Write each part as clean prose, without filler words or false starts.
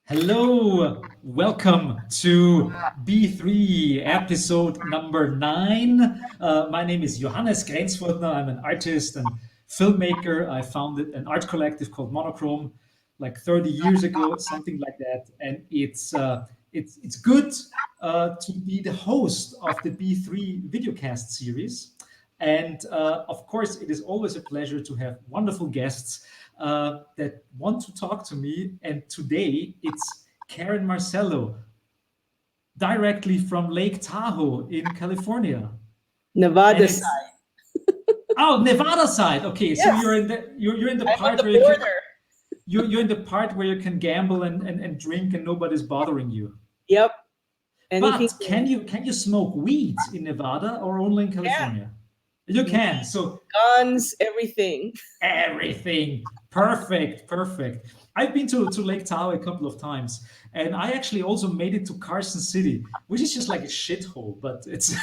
Hello, welcome to B3 episode number 9. My name is Johannes Grenzfurtner. I'm an artist and filmmaker. I founded an art collective called Monochrome like 30 years ago, something like that. And it's good to be the host of the B3 videocast series. And of course, it is always a pleasure to have wonderful guests that want to talk to me. And today it's Karen Marcelo, directly from Lake Tahoe in California. Nevada And side. Nevada side. Okay, so Yes, you're in the I'm on part the where you can border. you're in the part where you can gamble and drink and nobody's bothering you. Yep, anything But can goes. you smoke weed in Nevada or only in Yeah, California? You can. weed, So guns, everything. everything. Perfect, perfect. I've been to Lake Tahoe a couple of times, and I actually also made it to Carson City, which is just like a shithole, but it's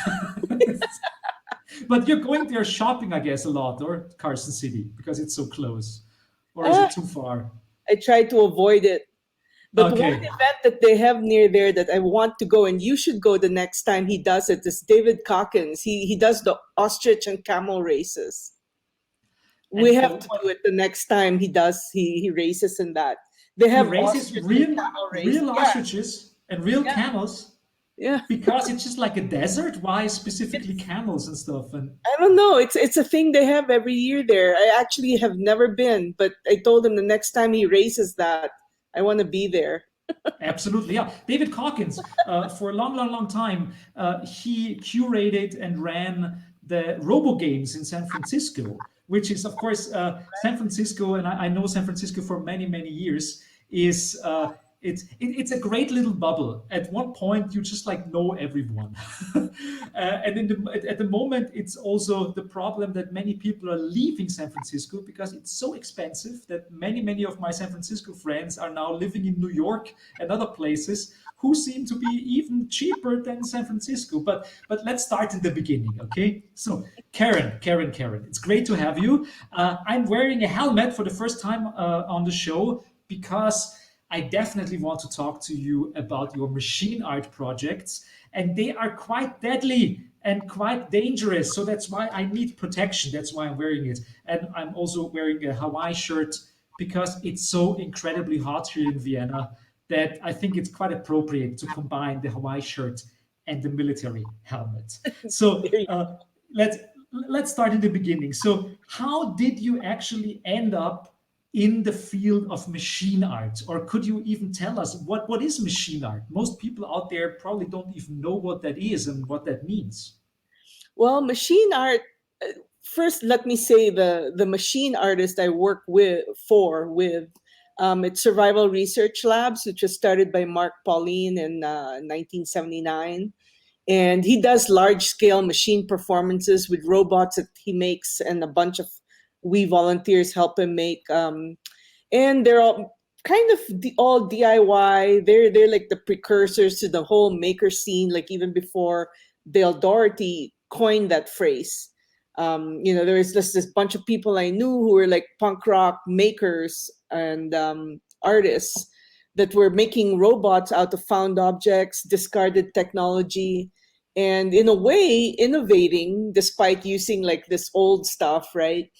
but you're going there shopping, I guess, a lot, or Carson City, because it's so close. Or is Uh, it too far? I try to avoid it. But one Okay. event that they have near there that I want to go, and you should go the next time he does it, is David Calkins. He does the ostrich and camel races. We And have to do it the next time he races in that. They he have raises ostrich and real camel race. real Yeah, ostriches and real yeah, camels yeah. because it's just like a desert. Why specifically It's camels and stuff? And I don't know. It's a thing they have every year there. I actually have never been, but I told him the next time he races that, I want to be there. absolutely, yeah. David Calkins, for a long, long, long time, he curated and ran the Robogames in San Francisco, which is, of course, San Francisco, and I know San Francisco for many, many years. Is it's a great little bubble. At one point, you just like know everyone, and at the moment, it's also the problem that many people are leaving San Francisco because it's so expensive that many of my San Francisco friends are now living in New York and other places who seem to be even cheaper than San Francisco. But let's start in the beginning, okay? So Karen, it's great to have you. I'm wearing a helmet for the first time on the show because I definitely want to talk to you about your machine art projects, and they are quite deadly and quite dangerous. So that's why I need protection. That's why I'm wearing it. And I'm also wearing a Hawaii shirt because it's so incredibly hot here in Vienna that I think it's quite appropriate to combine the Hawaii shirt and the military helmet. So There you let's let's start in the beginning. So how did you actually end up in the field of machine art, or could you even tell us what is machine art? Most people out there probably don't even know what that is and what that means. Well, machine art. First, let me say the machine artist I work with. It's Survival Research Labs, which was started by Mark Pauline in 1979. And he does large scale machine performances with robots that he makes, and a bunch of we volunteers help him make. And they're all kind of all DIY. They're like the precursors to the whole maker scene, like even before Dale Doherty coined that phrase. There was just this bunch of people I knew who were like punk rock makers and artists that were making robots out of found objects, discarded technology, and in a way innovating despite using like this old stuff, right?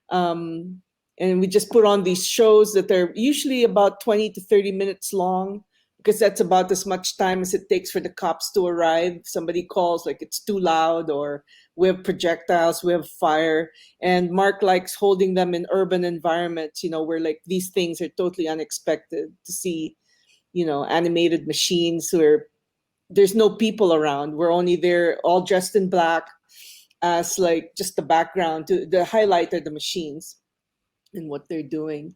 Um, and we just put on these shows that are usually about 20 to 30 minutes long because that's about as much time as it takes for the cops to arrive. Somebody calls like it's too loud, or we have projectiles, we have fire. And Mark likes holding them in urban environments, where like these things are totally unexpected to see, animated machines where there's no people around. We're only there all dressed in black as like just the background to the highlight are the machines and what they're doing.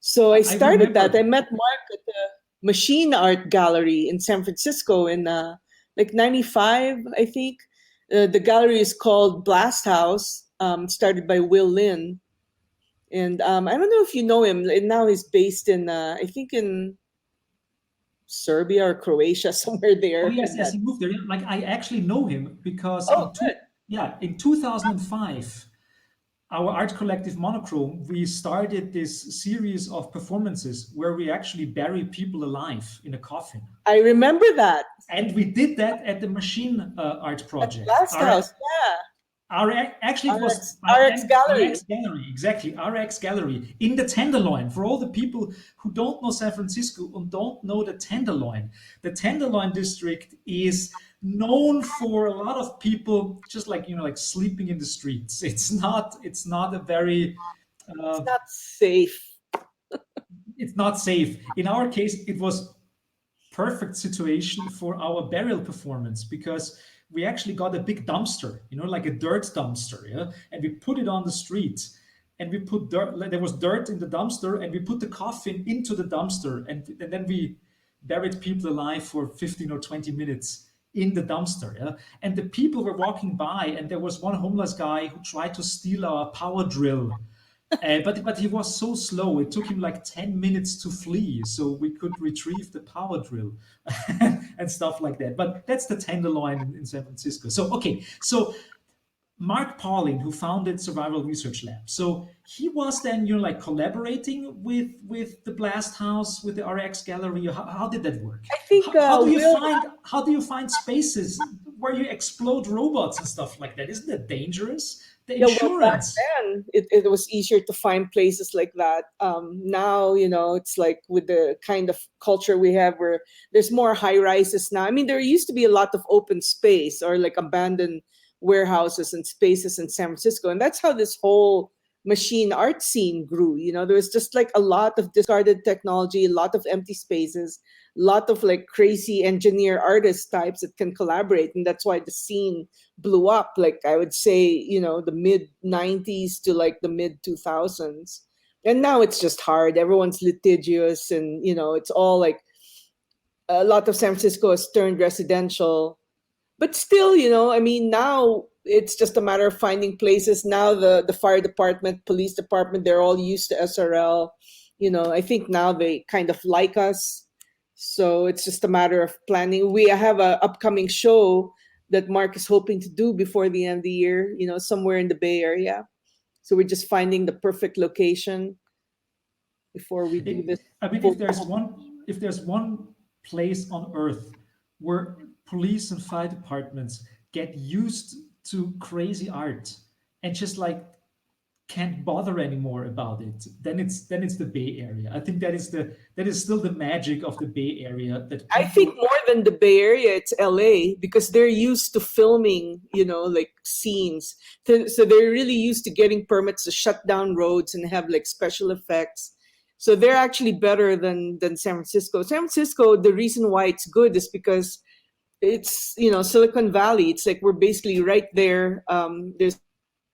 So I I started that. I remember. met Mark at the Machine Art Gallery in San Francisco in like 95, I think. The gallery is called Blast House, started by Will Lin. And I don't know if you know him. And now he's based in, I think, in Serbia or Croatia, somewhere Oh there. yes, In yes, that. he moved there. Like I actually know him because Oh, good. in 2005, our art collective Monochrome, we started this series of performances where we actually bury people alive in a coffin. I remember that. And we did that at the machine art project. Last house, yeah. Actually, it was RX Gallery. RX Gallery, exactly. RX Gallery in the Tenderloin. For all the people who don't know San Francisco and don't know the Tenderloin district is known for a lot of people just like sleeping in the streets. It's not a very It's not safe. it's not safe. In our case, it was perfect situation for our burial performance because we actually got a big dumpster, like a dirt dumpster, yeah, and we put it on the street, and we put dirt. There was dirt in the dumpster, and we put the coffin into the dumpster, and then we buried people alive for 15 or 20 minutes in the dumpster, yeah. And the people were walking by, and there was one homeless guy who tried to steal our power drill. But he was so slow. It took him like 10 minutes to flee, so we could retrieve the power drill and stuff like that. But that's the Tenderloin in San Francisco. So okay, so Mark Pauling, who founded Survival Research Lab, so he was then like collaborating with the Blast House, with the RX Gallery. How did that work? I think how do you find spaces where you explode robots and stuff like that? Isn't that dangerous? The insurance. Well, back then, it was easier to find places like that. Now, it's like with the kind of culture we have where there's more high rises now. I mean, there used to be a lot of open space or like abandoned warehouses and spaces in San Francisco. And that's how this whole machine art scene grew. There was just like a lot of discarded technology, a lot of empty spaces, a lot of like crazy engineer artist types that can collaborate. And that's why the scene blew up, like I would say, the mid 90s to like the mid 2000s. And now it's just hard. Everyone's litigious and, it's all like a lot of San Francisco has turned residential. But still, I mean, now it's just a matter of finding places. Now the fire department, police department, they're all used to SRL. I think now they kind of like us. So it's just a matter of planning. We have an upcoming show that Mark is hoping to do before the end of the year, somewhere in the Bay Area. So we're just finding the perfect location before we do this. I mean, if there's one place on Earth where police and fire departments get used to crazy art and just like can't bother anymore about it, then it's the Bay Area. I think that is still the magic of the Bay Area. I think more than the Bay Area, it's LA, because they're used to filming, like scenes. So they're really used to getting permits to shut down roads and have like special effects. So they're actually better than San Francisco. San Francisco, the reason why it's good is because it's, Silicon Valley. It's like we're basically right there. There's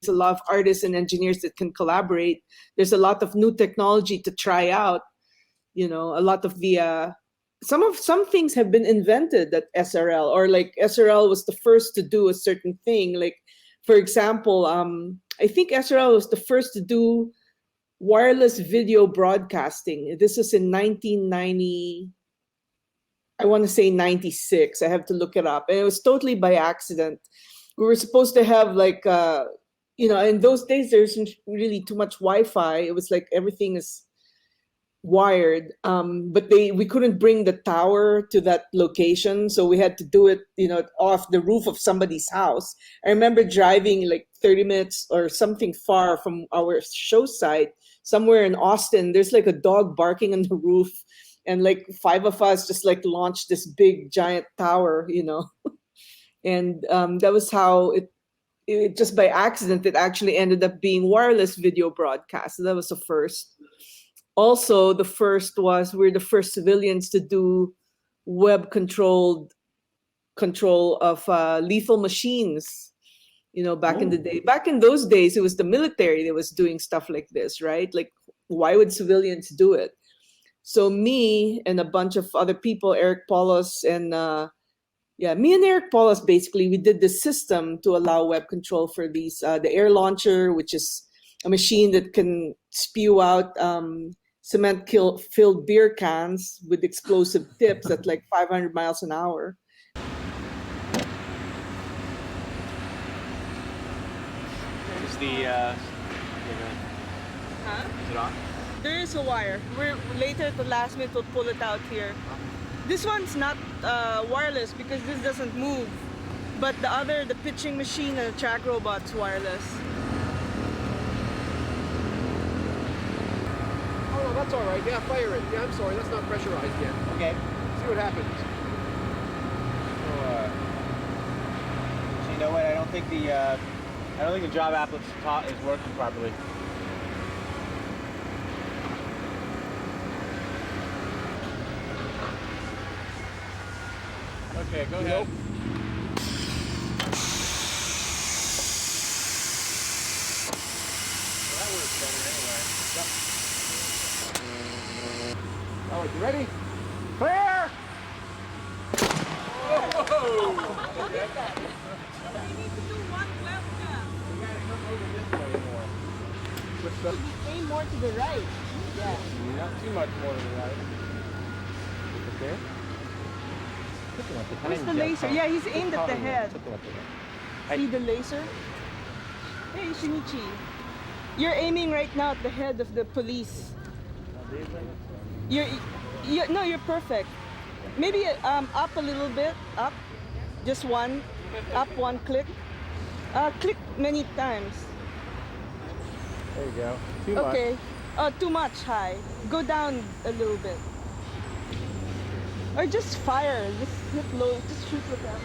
a lot of artists and engineers that can collaborate. There's a lot of new technology to try out. A lot of the some things have been invented at SRL, or like SRL was the first to do a certain thing. Like, for example, I think SRL was the first to do wireless video broadcasting. This is in 1990. I want to say 96. I have to look it up. And it was totally by accident. We were supposed to have like, in those days, there isn't really too much Wi-Fi. It was like everything is wired. But we couldn't bring the tower to that location. So we had to do it, off the roof of somebody's house. I remember driving like 30 minutes or something far from our show site, somewhere in Austin. There's like a dog barking on the roof. And like 5 of us just like launched this big giant tower, and that was how it just by accident, it actually ended up being wireless video broadcast. So that was the first. Also, the first was we're the first civilians to do web control of lethal machines. Back in the day. Back in those days, it was the military that was doing stuff like this, right? Like, why would civilians do it? So me and a bunch of other people, Eric Paulos and me and Eric Paulos, basically, we did this system to allow web control for these, the air launcher, which is a machine that can spew out cement-filled beer cans with explosive tips at like 500 miles an hour. Is the it on? There is a wire. We're later at the last minute we'll pull it out here. This one's not wireless because this doesn't move. But the pitching machine and the track robot's wireless. Oh, no, that's all right. Yeah, fire it. Yeah, I'm sorry. That's not pressurized yet. Okay. See what happens. So you know what? I don't think the job applet is working properly. Okay, go ahead. Well, that works better anyway. Yep. All right, you ready? Clear! Whoa! Okay. We need to do one left now. We gotta come over this way more. Switch the... Aim more to the right. Yeah. Not too much more to the right. Okay. Where's the laser? Yeah, he's aimed at the head. See the laser? Hey, Shinichi. You're aiming right now at the head of the police. No, you're perfect. Maybe up a little bit, up. Just one. Up one click. Click many times. There you go. Too much. Okay. Too much high. Go down a little bit. Or just fire. Just hit low. Just shoot with them.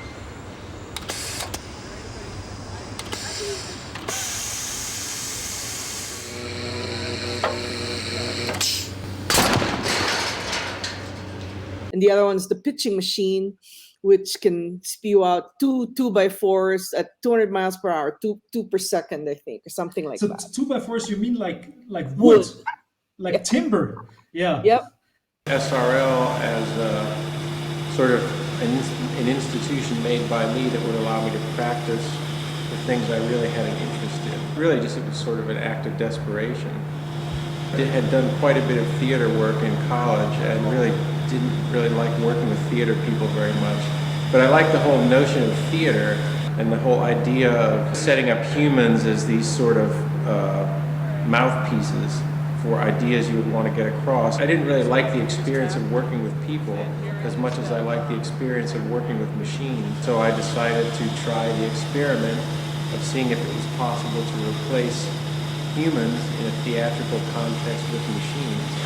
And the other one is the pitching machine, which can spew out two 2x4s at 200 miles per hour, two per second, I think, or something like that. So 2x4s, you mean like wood, like Yep. timber? Yeah. Yep. SRL as sort of an institution made by me that would allow me to practice the things I really had an interest in. Really just it was sort of an act of desperation. I had done quite a bit of theater work in college and really didn't really like working with theater people very much. But I liked the whole notion of theater and the whole idea of setting up humans as these sort of mouthpieces for ideas you would want to get across. I didn't really like the experience of working with people as much as I liked the experience of working with machines. So I decided to try the experiment of seeing if it was possible to replace humans in a theatrical context with machines.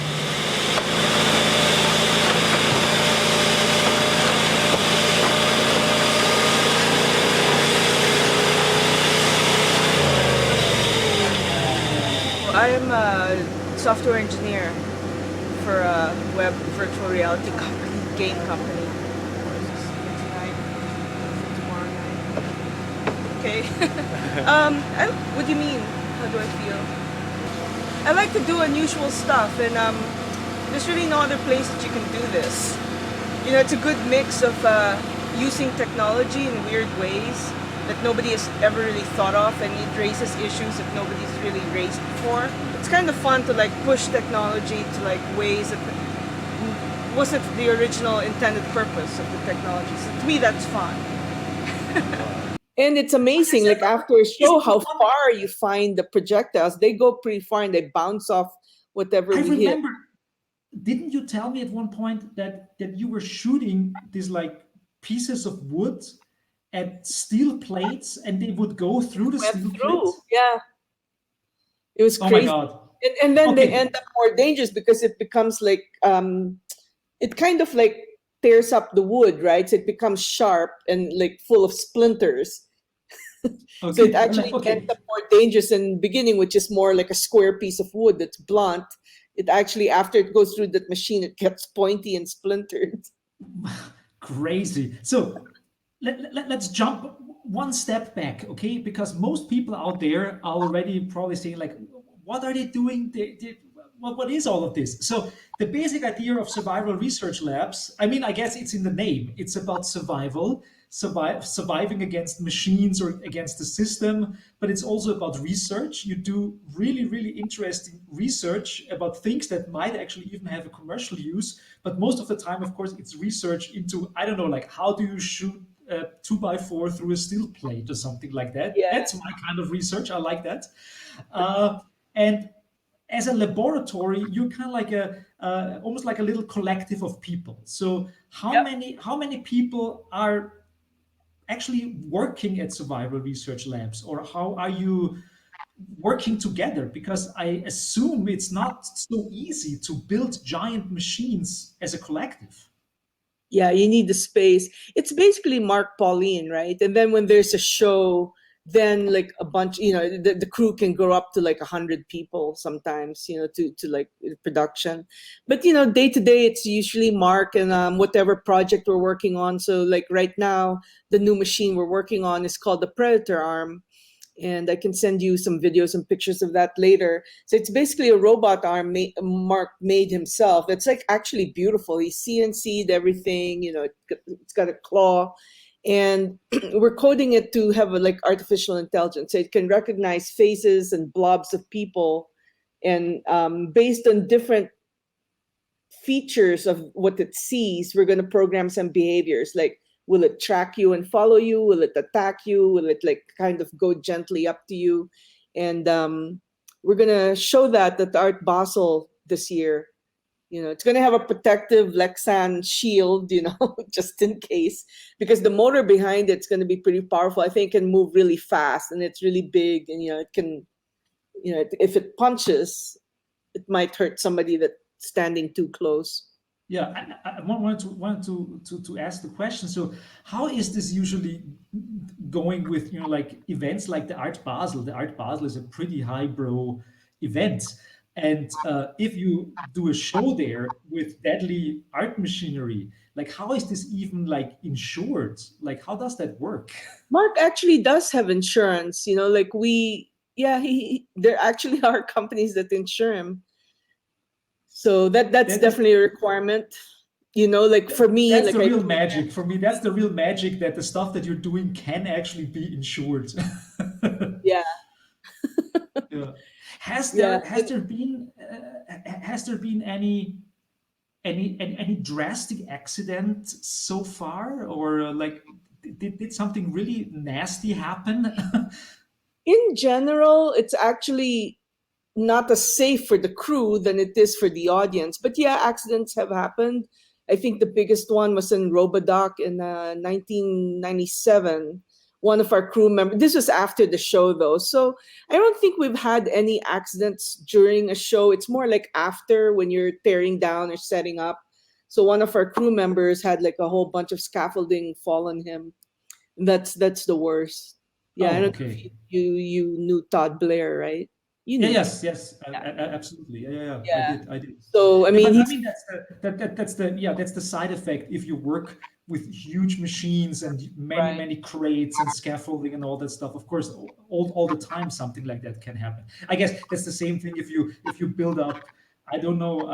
I'm a software engineer for a web virtual reality company, game company. Okay. What do you mean? How do I feel? I like to do unusual stuff, and there's really no other place that you can do this. You know, it's a good mix of using technology in weird ways that nobody has ever really thought of, and it raises issues that nobody's really raised before. It's kind of fun to like push technology to like ways that wasn't the original intended purpose of the technology. So to me, that's fun. And it's amazing, like after a show, how far you find the projectiles. They go pretty far and they bounce off whatever I we hit. remember, didn't you tell me at one point that you were shooting these like pieces of wood at steel plates and they would go through the steel plates? Yeah. It was Oh crazy. my God. And then they Okay. end up more dangerous because it becomes like, it kind of like tears up the wood, right? So it becomes sharp and like full of splinters. So Okay. it actually ends up more dangerous in the beginning, which is more like a square piece of wood that's blunt. It actually, after it goes through that machine, it gets pointy and splintered. Crazy. So let's jump one step back, okay? Because most people out there are already probably saying like, what are they doing? What is all of this? So the basic idea of survival research labs, I mean, I guess it's in the name. It's about surviving against machines or against the system, but it's also about research. You do really, really interesting research about things that might actually even have a commercial use. But most of the time, of course, it's research into, I don't know, like how do you shoot a 2x4 through a steel plate or something like that. Yeah. That's my kind of research. I like that. as a laboratory, you're kind of like almost like a little collective of people. So how many people are actually working at survival research labs, or how are you working together? Because I assume it's not so easy to build giant machines as a collective. Yeah, you need the space. It's basically Mark Pauline, right? And then when there's a show, then like a bunch, the crew can grow up to like 100 people sometimes, to like production. But day to day, it's usually Mark and whatever project we're working on. So like right now, the new machine we're working on is called the Predator Arm. And I can send you some videos and pictures of that later. So it's basically a robot arm Mark made himself. It's like actually beautiful. He CNC'd everything, it's got a claw. And we're coding it to have like artificial intelligence. So it can recognize faces and blobs of people. And based on different features of what it sees, we're going to program some behaviors like, will it track you and follow you? Will it attack you? Will it like kind of go gently up to you? And we're gonna show that at the Art Basel this year. It's gonna have a protective Lexan shield, just in case, because the motor behind it's gonna be pretty powerful. I think it can move really fast, and it's really big, and it can, if it punches, it might hurt somebody that's standing too close. Yeah, I wanted to ask the question. So, how is this usually going with like events like the Art Basel? The Art Basel is a pretty highbrow event, and if you do a show there with deadly art machinery, like how is this even like insured? Like how does that work? Mark actually does have insurance. Like there actually are companies that insure him. So that's definitely a requirement, like for me. That's like the real magic. For me, that's the real magic, that the stuff that you're doing can actually be insured. Yeah. Yeah. Has there been any drastic accident so far, or like did something really nasty happen? In general, it's actually not as safe for the crew than it is for the audience. But yeah, accidents have happened. I think the biggest one was in Robodoc in 1997. One of our crew members, this was after the show though, so I don't think we've had any accidents during a show. It's more like after, when you're tearing down or setting up. So one of our crew members had like a whole bunch of scaffolding fall on him. That's the worst. Yeah, I don't know if you knew Todd Blair, right? Yes, absolutely. Yeah. I did. So I mean, that's the side effect if you work with huge machines and many crates and scaffolding and all that stuff. Of course, all the time something like that can happen. I guess that's the same thing if you build up, I don't know,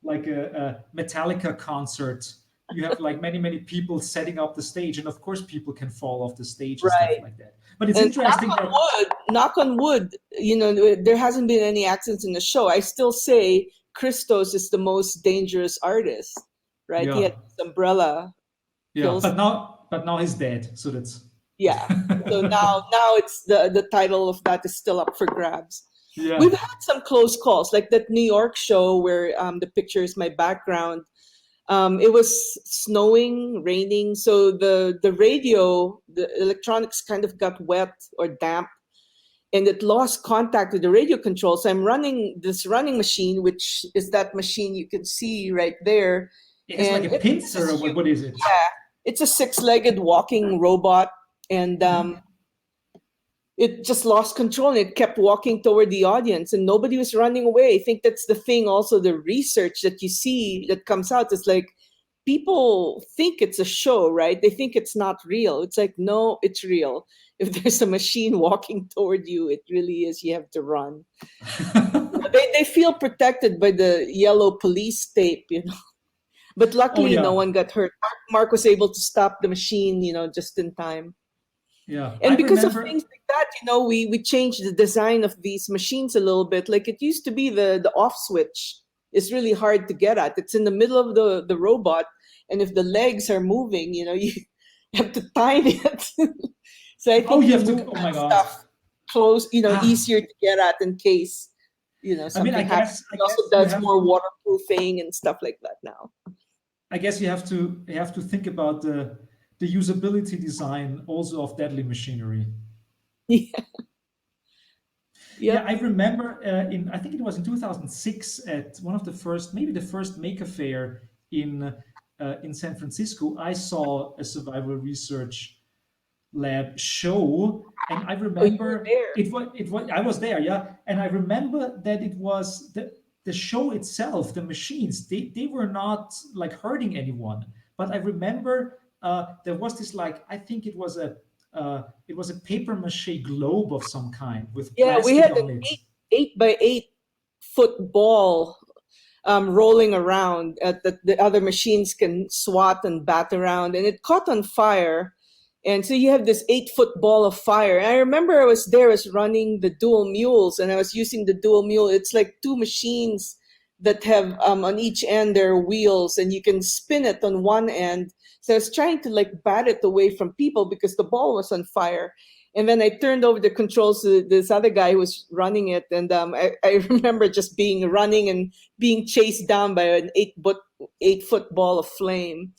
like a Metallica concert. You have like many people setting up the stage, and of course people can fall off the stage and stuff like that. But it's interesting. Knock on wood, there hasn't been any accidents in the show. I still say Christos is the most dangerous artist, right? Yeah. He had this umbrella. Yeah, but now he's dead, so that's. Yeah. So now it's the title of that is still up for grabs. Yeah. We've had some close calls, like that New York show where the picture is my background. It was snowing, raining, so the radio, the electronics kind of got wet or damp, and it lost contact with the radio control. So I'm running this running machine, which is that machine you can see right there. It's like a pincer, or what is it? Yeah, it's a 6-legged walking robot, and it just lost control, and it kept walking toward the audience, and nobody was running away. I think that's the thing also, the research that you see that comes out is like, people think it's a show, right? They think it's not real. It's like, no, it's real. If there's a machine walking toward you, it really is, you have to run. They feel protected by the yellow police tape, But luckily no one got hurt. Mark was able to stop the machine, just in time. Yeah. And because of things like that, we changed the design of these machines a little bit. Like it used to be the off switch is really hard to get at. It's in the middle of the robot, and if the legs are moving, you have to time it. So I think you have to. Oh my God. Stuff close, easier to get at in case. I mean, something happens. It also does more waterproofing and stuff like that now. I guess you have to think about the usability design also of deadly machinery. Yeah. Yeah, I remember I think it was in 2006 at one of the first, maybe the first Maker Faire in San Francisco. I saw a survival research lab show, and I remember it was I was there, yeah, and I remember that it was the show itself, the machines, they were not like hurting anyone, but I remember there was this, like, I think it was a paper mache globe of some kind with plastic we had on an it. 8 by 8 foot ball rolling around that the other machines can swat and bat around, and it caught on fire. And so you have this 8-foot ball of fire. And I remember I was running the dual mules, and I was using the dual mule. It's like two machines that have on each end their wheels, and you can spin it on one end. So I was trying to like bat it away from people because the ball was on fire. And then I turned over the controls to this other guy who was running it. And I remember just running and being chased down by an 8-foot ball of flame.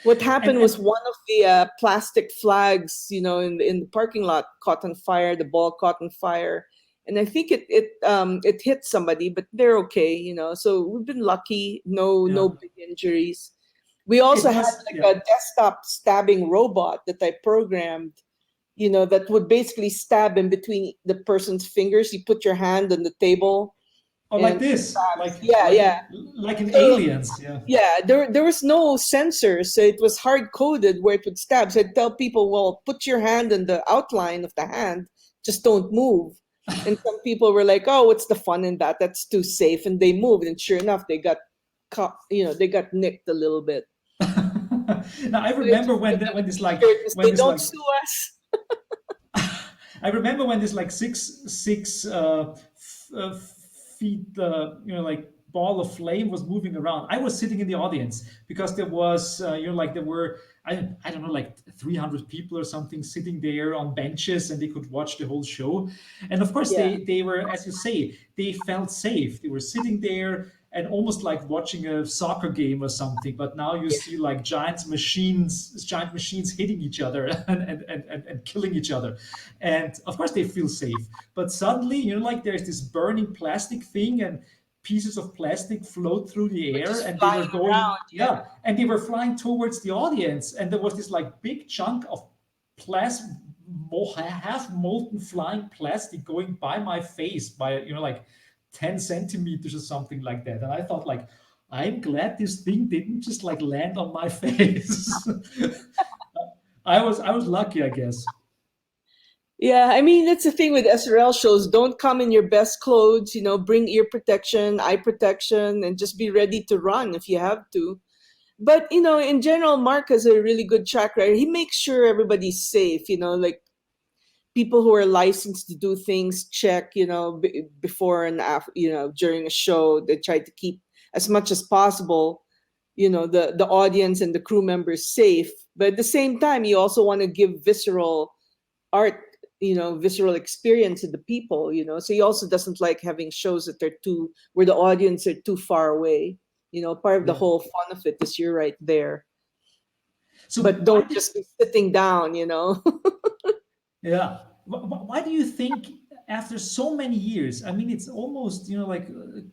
What happened was one of the plastic flags, in the parking lot caught on fire. The ball caught on fire, and I think it hit somebody, but they're okay, So we've been lucky, no big injuries. We also had a desktop stabbing robot that I programmed, that would basically stab in between the person's fingers. You put your hand on the table. Oh, like this, like in So, Aliens, there was no sensors, so it was hard coded where it would stab. So I'd tell people, well, put your hand in the outline of the hand, just don't move. And some people were like, oh, what's the fun in that? That's too safe. And they moved, and sure enough, they got caught, they got nicked a little bit. Now I remember when this like they don't sue us. I remember when this like six feet, like ball of flame was moving around. I was sitting in the audience because there was, there were, I don't know, like 300 people or something sitting there on benches, and they could watch the whole show. And of course, they were, as you say, they felt safe. They were sitting there and almost like watching a soccer game or something. But now you see like giant machines hitting each other and killing each other. And of course they feel safe. But suddenly, there's this burning plastic thing, and pieces of plastic float through the air, and they were going around, and they were flying towards the audience. And there was this like big chunk of half molten flying plastic going by my face by, like 10 centimeters or something like that. And I thought, like, I'm glad this thing didn't just like land on my face. I was lucky, I guess. Yeah, I mean, that's the thing with SRL shows. Don't come in your best clothes, bring ear protection, eye protection, and just be ready to run if you have to. But, in general, Mark has a really good track record. He makes sure everybody's safe, like people who are licensed to do things check, before and after, during a show. They try to keep as much as possible, the audience and the crew members safe. But at the same time, you also want to give visceral art, visceral experience to the people, So he also doesn't like having shows that where the audience are too far away. Part of the whole fun of it is you're right there. So, but don't just be sitting down, Yeah. Why do you think after so many years, I mean, it's almost,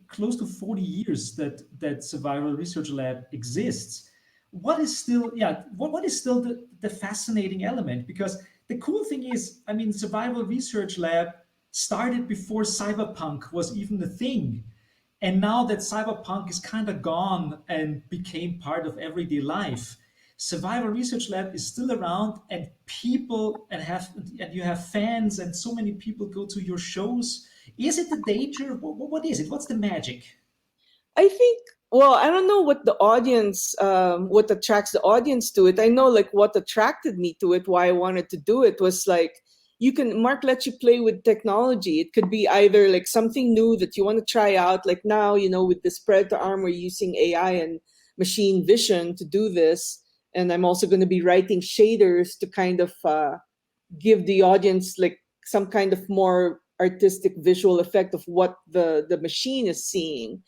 close to 40 years that Survival Research Lab exists. What is still, what is still the fascinating element? Because the cool thing is, I mean, Survival Research Lab started before cyberpunk was even a thing. And now that cyberpunk is kind of gone and became part of everyday life, Survival Research Lab is still around, and you have fans, and so many people go to your shows. Is it the danger? What is it? What's the magic? I think, well, I don't know what the audience, what attracts the audience to it. I know like what attracted me to it, why I wanted to do it was like, Mark lets you play with technology. It could be either like something new that you want to try out. Like now, with this Predator arm, we're using AI and machine vision to do this. And I'm also going to be writing shaders to kind of give the audience like some kind of more artistic visual effect of what the machine is seeing.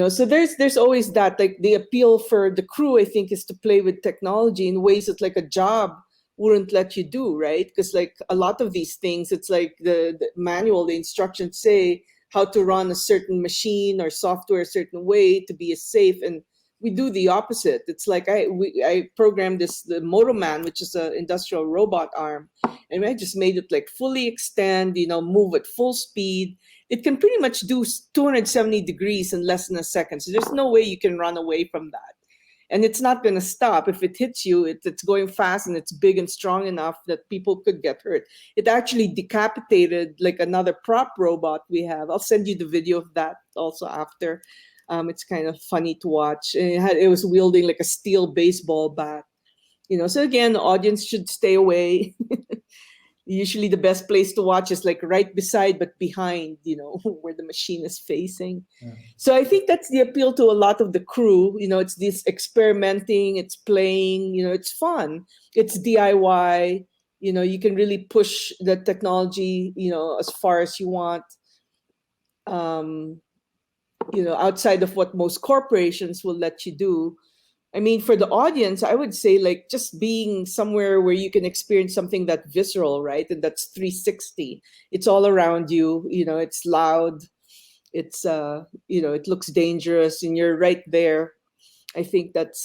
So there's always that, like, the appeal for the crew, I think, is to play with technology in ways that like a job wouldn't let you do, right? Because like a lot of these things, it's like the manual, the instructions say how to run a certain machine or software a certain way to be safe, and we do the opposite. It's like I programmed the Motoman, which is an industrial robot arm, and I just made it like fully extend, move at full speed. It can pretty much do 270 degrees in less than a second. So there's no way you can run away from that. And it's not going to stop. If it hits you, it's going fast and it's big and strong enough that people could get hurt. It actually decapitated like another prop robot we have. I'll send you the video of that also after. It's kind of funny to watch. And it was wielding like a steel baseball bat. So again, the audience should stay away. Usually the best place to watch is like right beside but behind, where the machine is facing. Yeah. So I think that's the appeal to a lot of the crew. It's this experimenting, it's playing, it's fun, it's DIY. You can really push the technology, as far as you want. Outside of what most corporations will let you do. I mean, for the audience, I would say like just being somewhere where you can experience something that visceral, right? And that's 360. It's all around you, it's loud. It's, it looks dangerous and you're right there. I think that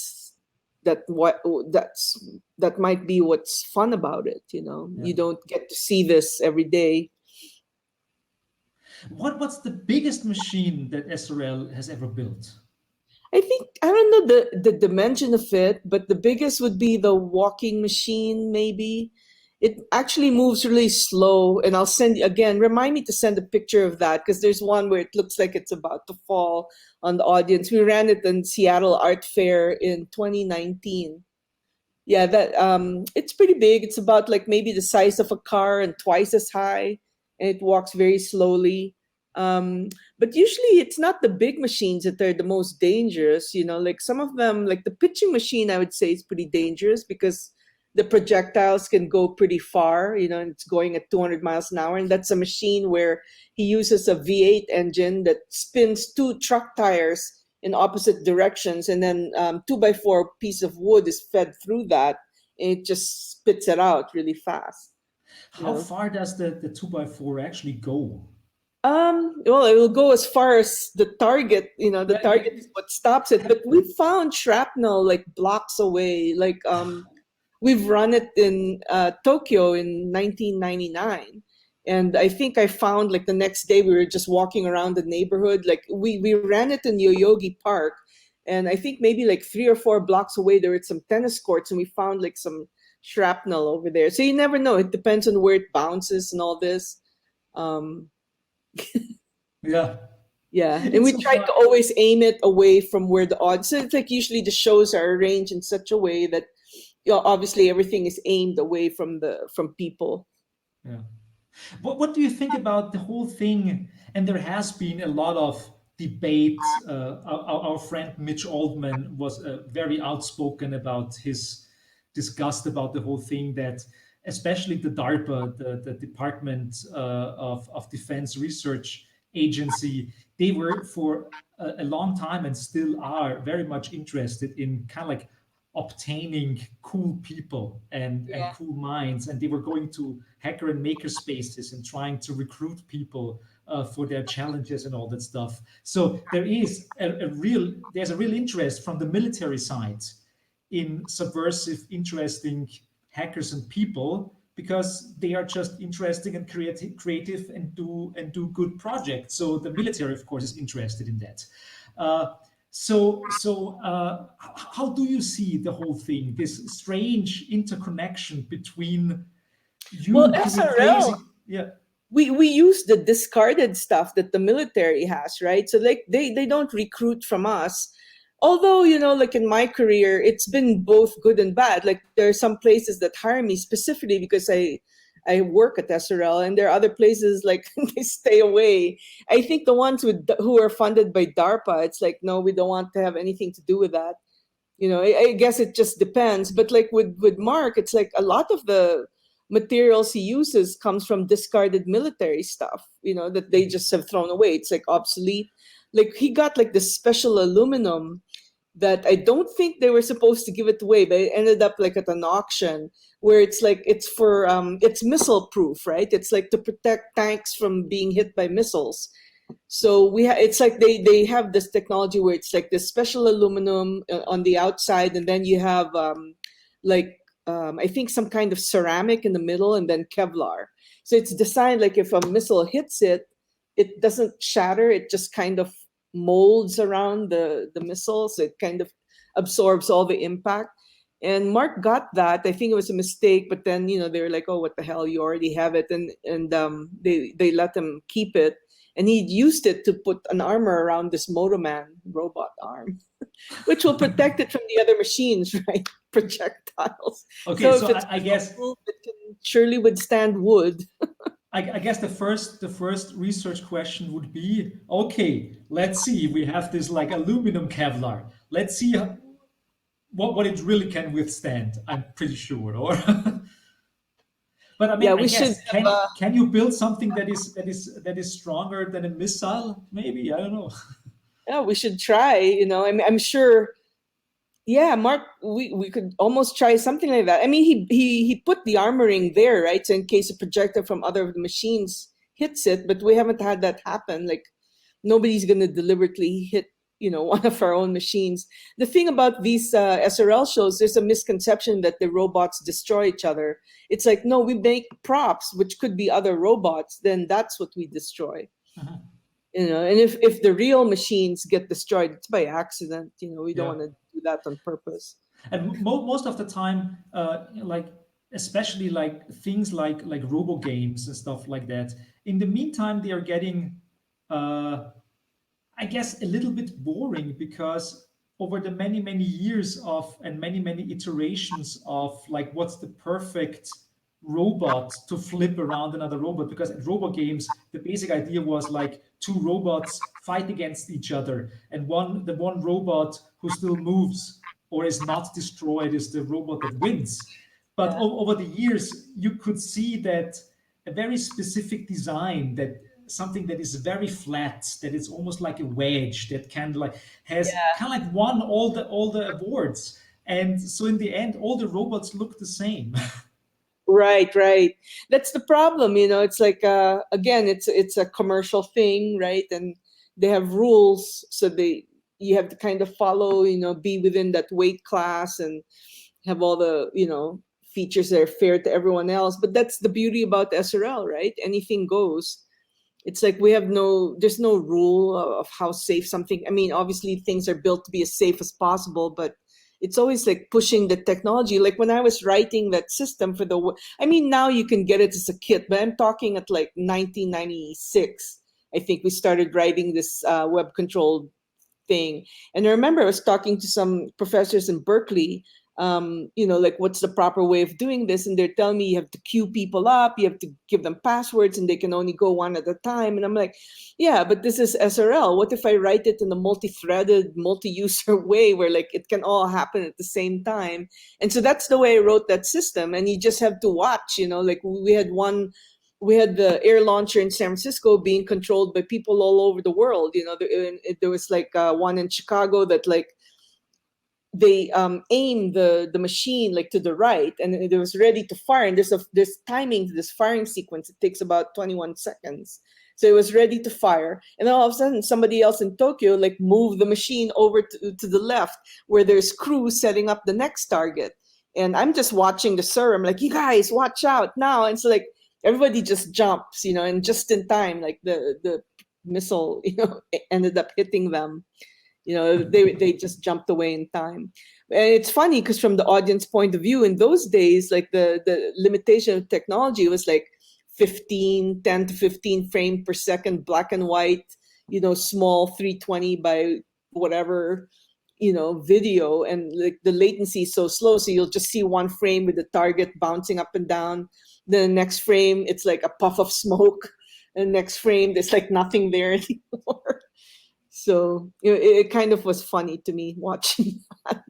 might be what's fun about it. Yeah. You don't get to see this every day. What's the biggest machine that SRL has ever built? I think, I don't know the dimension of it, but the biggest would be the walking machine, maybe. It actually moves really slow, and I'll send you, again, remind me to send a picture of that, because there's one where it looks like it's about to fall on the audience. We ran it in Seattle Art Fair in 2019. Yeah, that it's pretty big. It's about like maybe the size of a car and twice as high, and it walks very slowly. But usually it's not the big machines that are the most dangerous, like some of them, like the pitching machine, I would say is pretty dangerous because the projectiles can go pretty far, and it's going at 200 miles an hour. And that's a machine where he uses a V8 engine that spins 2 truck tires in opposite directions. And then 2x4 piece of wood is fed through that, and it just spits it out really fast. How far does the 2x4 actually go? Well, it will go as far as the target, the target is what stops it. But we found shrapnel like blocks away. Like we've run it in Tokyo in 1999. And I think I found like the next day we were just walking around the neighborhood. Like we ran it in Yoyogi Park. And I think maybe like 3 or 4 blocks away, there were some tennis courts, and we found like some shrapnel over there. So you never know. It depends on where it bounces and all this. Yeah. And we try to always aim it away from where the audience. So it's like usually the shows are arranged in such a way that obviously everything is aimed away from people. Yeah. What do you think about the whole thing? And there has been a lot of debate. Our friend Mitch Altman was very outspoken about his disgust about the whole thing, that especially the DARPA, the Department of Defense Research Agency, they were for a long time and still are very much interested in kind of like obtaining cool people and cool minds. And they were going to hacker and maker spaces and trying to recruit people for their challenges and all that stuff. So there's a real interest from the military side in subversive, interesting hackers and people, because they are just interesting and creative and do good projects. So the military, of course, is interested in that. So how do you see the whole thing? This strange interconnection between you. Well, SRL. We use the discarded stuff that the military has, right? So like they don't recruit from us. Although, like in my career, it's been both good and bad. Like there are some places that hire me specifically because I work at SRL, and there are other places like they stay away. I think the ones who are funded by DARPA, it's like, no, we don't want to have anything to do with that. I guess it just depends. But like with Mark, it's like a lot of the materials he uses comes from discarded military stuff, that they just have thrown away. It's like obsolete. Like he got like this special aluminum that I don't think they were supposed to give it away, but it ended up like at an auction where it's like it's for it's missile proof, right? It's like to protect tanks from being hit by missiles. So it's like they have this technology where it's like this special aluminum on the outside, and then you have I think some kind of ceramic in the middle, and then Kevlar. So it's designed like if a missile hits it, it doesn't shatter. It just kind of molds around the missile, so it kind of absorbs all the impact. And Mark got that. I think it was a mistake, but then they were like, "Oh, what the hell? You already have it," and they let him keep it. And he used it to put an armor around this Motoman robot arm, which will protect it from the other machines, right? Projectiles. Okay, so so if it's I guess it can surely withstand wood. I guess the first research question would be, okay, let's see, we have this like aluminum Kevlar. Let's see what it really can withstand. I'm pretty sure, or but I mean, Yeah, I we guess should have, can you build something that is stronger than a missile? Maybe, I don't know. yeah, we should try. I'm sure. Yeah, Mark, we could almost try something like that. I mean, he put the armoring there, right? So in case a projector from other machines hits it, but we haven't had that happen. Like nobody's gonna deliberately hit, one of our own machines. The thing about these SRL shows, there's a misconception that the robots destroy each other. It's like, no, we make props, which could be other robots, then that's what we destroy. Uh-huh. And if the real machines get destroyed, it's by accident. We don't Yeah. want to do that on purpose. And most of the time, like especially like things like Robogames and stuff like that. In the meantime, they are getting, I guess, a little bit boring because over the many years of and many iterations of like what's the perfect robot to flip around another robot, because at Robogames the basic idea was like two robots fight against each other, and the one robot who still moves or is not destroyed is the robot that wins. But over the years you could see that a very specific design, that something that is very flat, that is almost like a wedge, that kind of like has kind of like won all the awards, and so in the end all the robots look the same. Right. That's the problem. It's like again, it's a commercial thing, right? And they have rules, so you have to kind of follow, be within that weight class and have all the features that are fair to everyone else. But that's the beauty about SRL, right? Anything goes. It's like there's no rule of how safe something. I mean, obviously things are built to be as safe as possible, but it's always like pushing the technology. Like when I was writing that system for now you can get it as a kit, but I'm talking at like 1996. I think we started writing this web controlled thing. And I remember I was talking to some professors in Berkeley, like what's the proper way of doing this? And they're telling me you have to queue people up, you have to give them passwords, and they can only go one at a time. And I'm like, yeah, but this is SRL. What if I write it in a multi-threaded, multi-user way where like it can all happen at the same time? And so that's the way I wrote that system. And you just have to watch, like we had the air launcher in San Francisco being controlled by people all over the world. There was like one in Chicago that like they aim the machine like to the right, and it was ready to fire. And there's timing to this firing sequence. It takes about 21 seconds. So it was ready to fire, and then all of a sudden somebody else in Tokyo like moved the machine over to the left where there's crews setting up the next target. And I'm just watching the server. I'm like, you guys, watch out now. And so like everybody just jumps, and just in time, like the missile, ended up hitting them. They just jumped away in time. And it's funny because from the audience point of view, in those days, like the limitation of technology was like 10 to 15 frame per second, black and white, small 320 by whatever, video, and like the latency is so slow. So you'll just see one frame with the target bouncing up and down. The next frame, it's like a puff of smoke. And the next frame, there's like nothing there anymore. So it kind of was funny to me watching that.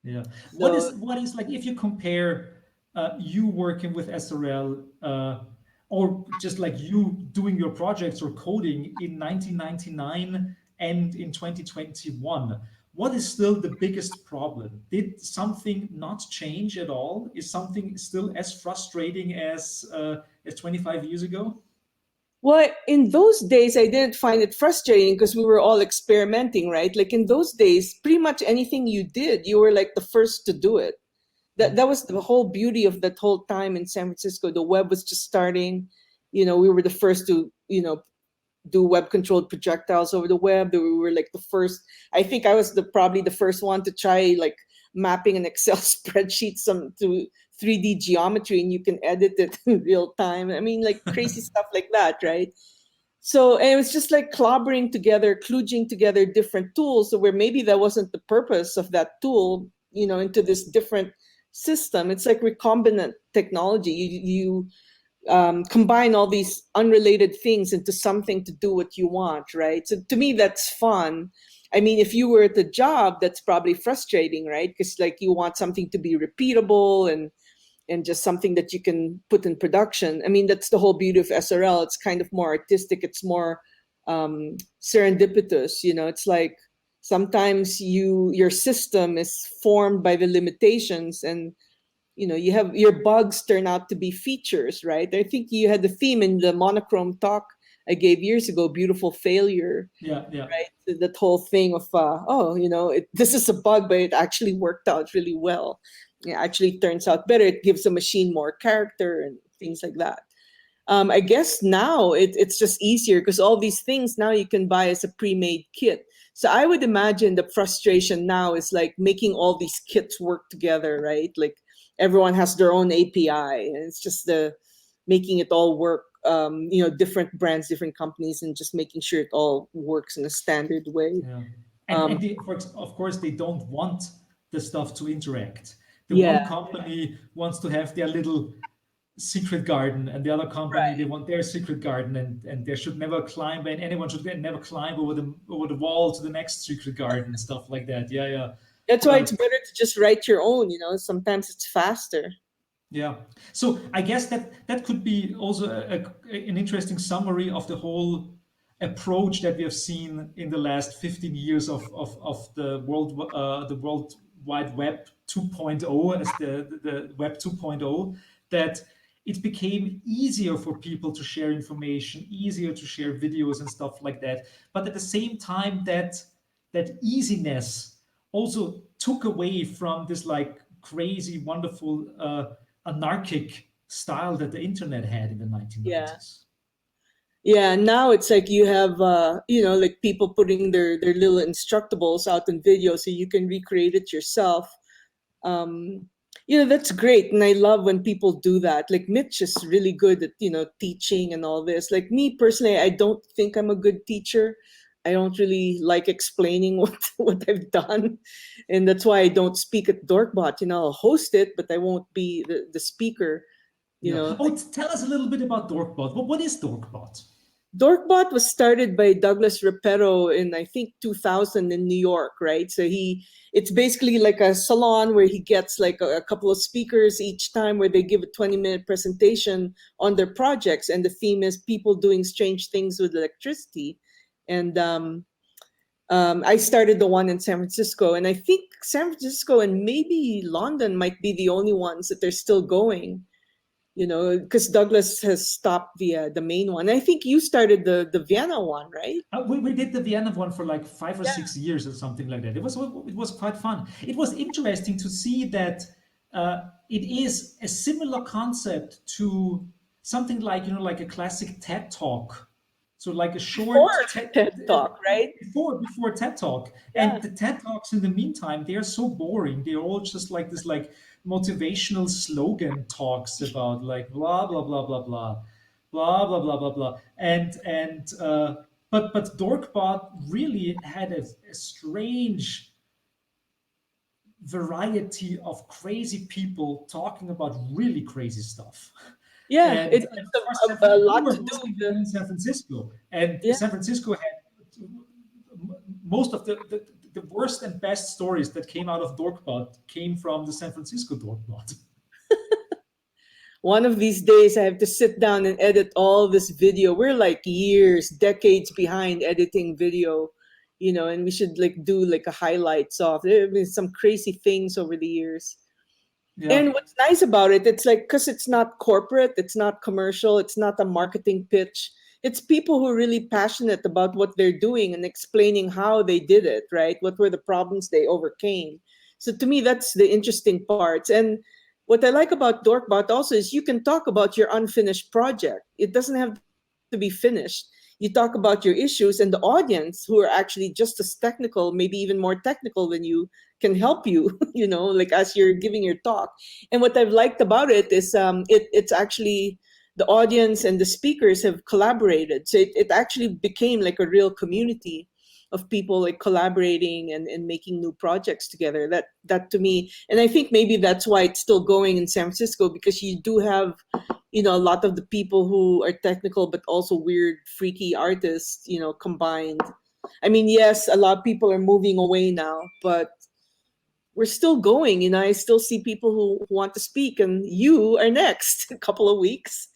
Yeah. What is like if you compare you working with SRL, or just like you doing your projects or coding in 1999 and in 2021, what is still the biggest problem? Did something not change at all? Is something still as frustrating as 25 years ago? Well, in those days, I didn't find it frustrating because we were all experimenting, right? Like in those days, pretty much anything you did, you were like the first to do it. That was the whole beauty of that whole time in San Francisco. The web was just starting. We were the first to, do web controlled projectiles over the web. That we were like the first. I think I was probably the first one to try like mapping an Excel spreadsheet to 3D geometry, and you can edit it in real time. I mean, like crazy stuff like that, right? So, and it was just like clobbering together, kludging together different tools. So where maybe that wasn't the purpose of that tool, into this different system. It's like recombinant technology. You combine all these unrelated things into something to do what you want, right? So to me, that's fun. I mean, if you were at the job, that's probably frustrating, right? Because like you want something to be repeatable and just something that you can put in production. I mean, that's the whole beauty of SRL. It's kind of more artistic. It's more serendipitous. It's like sometimes your system is formed by the limitations, and you have your bugs turn out to be features, right? I think you had the theme in the monochrome talk I gave years ago, beautiful failure. Yeah. Right? That whole thing of this is a bug, but it actually worked out really well. It actually turns out better. It gives the machine more character and things like that. I guess now it's just easier because all these things now you can buy as a pre-made kit. So I would imagine the frustration now is like making all these kits work together, right? Like everyone has their own API, and it's just making it all work. Different brands, different companies, and just making sure it all works in a standard way. Yeah. And of course, they don't want the stuff to interact. The Yeah. one company wants to have their little secret garden, and the other company, they want their secret garden, and they should never climb, and anyone should never climb over the wall to the next secret garden, stuff like that. Yeah. That's why it's better to just write your own. Sometimes it's faster. Yeah. So I guess that could be also an interesting summary of the whole approach that we have seen in the last 15 years of the World Wide Web 2.0 as the Web 2.0, that it became easier for people to share information, easier to share videos and stuff like that. But at the same time, that easiness also took away from this like crazy, wonderful, anarchic style that the internet had in the 1990s. Yeah, now it's like you have, like people putting their little Instructables out in video so you can recreate it yourself. That's great. And I love when people do that. Like Mitch is really good at, teaching and all this. Like me personally, I don't think I'm a good teacher. I don't really like explaining what I've done. And that's why I don't speak at Dorkbot. I'll host it, but I won't be the speaker. Oh, tell us a little bit about Dorkbot. What is Dorkbot? Dorkbot was started by Douglas Repetto in, I think, 2000 in New York, right? So it's basically like a salon where he gets like a couple of speakers each time where they give a 20-minute presentation on their projects. And the theme is people doing strange things with electricity. And I started the one in San Francisco. And I think San Francisco and maybe London might be the only ones that they're still going. Because Douglas has stopped the main one. I think you started the Vienna one, right? We did the Vienna one for like 5 or 6 years or something like that. It was quite fun. It was interesting to see that it is a similar concept to something like like a classic TED Talk. So like a short TED Talk, right? Before TED Talk. Yeah. And the TED Talks in the meantime, they are so boring. They're all just like this like motivational slogan talks about like blah blah blah blah blah blah blah blah blah blah. But Dorkbot really had a strange variety of crazy people talking about really crazy stuff. Yeah, And it's a lot to do with in San Francisco, and San Francisco had most of the worst and best stories that came out of Dorkbot came from the San Francisco Dorkbot. one of these days I have to sit down and edit all this video. We're like years, decades behind editing video, and we should like do like a highlights of. There have been some crazy things over the years. Yeah. And what's nice about it, it's like, because it's not corporate, it's not commercial, it's not a marketing pitch. It's people who are really passionate about what they're doing and explaining how they did it, right? What were the problems they overcame? So to me, that's the interesting parts. And what I like about Dorkbot also is you can talk about your unfinished project. It doesn't have to be finished. You talk about your issues, and the audience, who are actually just as technical, maybe even more technical than you, can help you, like as you're giving your talk. And what I've liked about it is it's actually the audience and the speakers have collaborated. So it actually became like a real community of people like collaborating and making new projects together. That to me, and I think maybe that's why it's still going in San Francisco, because you do have, a lot of the people who are technical but also weird, freaky artists, combined. I mean, yes, a lot of people are moving away now, but we're still going. I still see people who want to speak, and you are next a couple of weeks.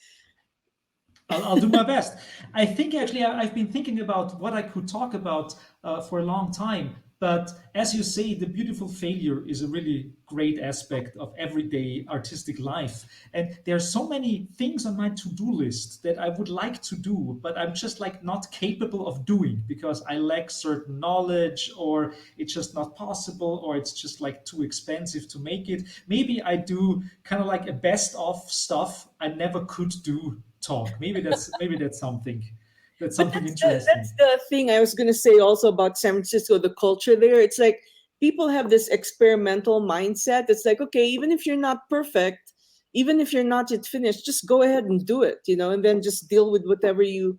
I'll do my best. I think actually I've been thinking about what I could talk about for a long time. But as you say, the beautiful failure is a really great aspect of everyday artistic life. And there are so many things on my to-do list that I would like to do, but I'm just like not capable of doing because I lack certain knowledge, or it's just not possible, or it's just like too expensive to make it. Maybe I do kind of like a best of stuff I never could do talk. Maybe that's something. That's something interesting. That's the thing I was going to say also about San Francisco, the culture there. It's like people have this experimental mindset. It's like, okay, even if you're not perfect, even if you're not yet finished, just go ahead and do it, and then just deal with whatever you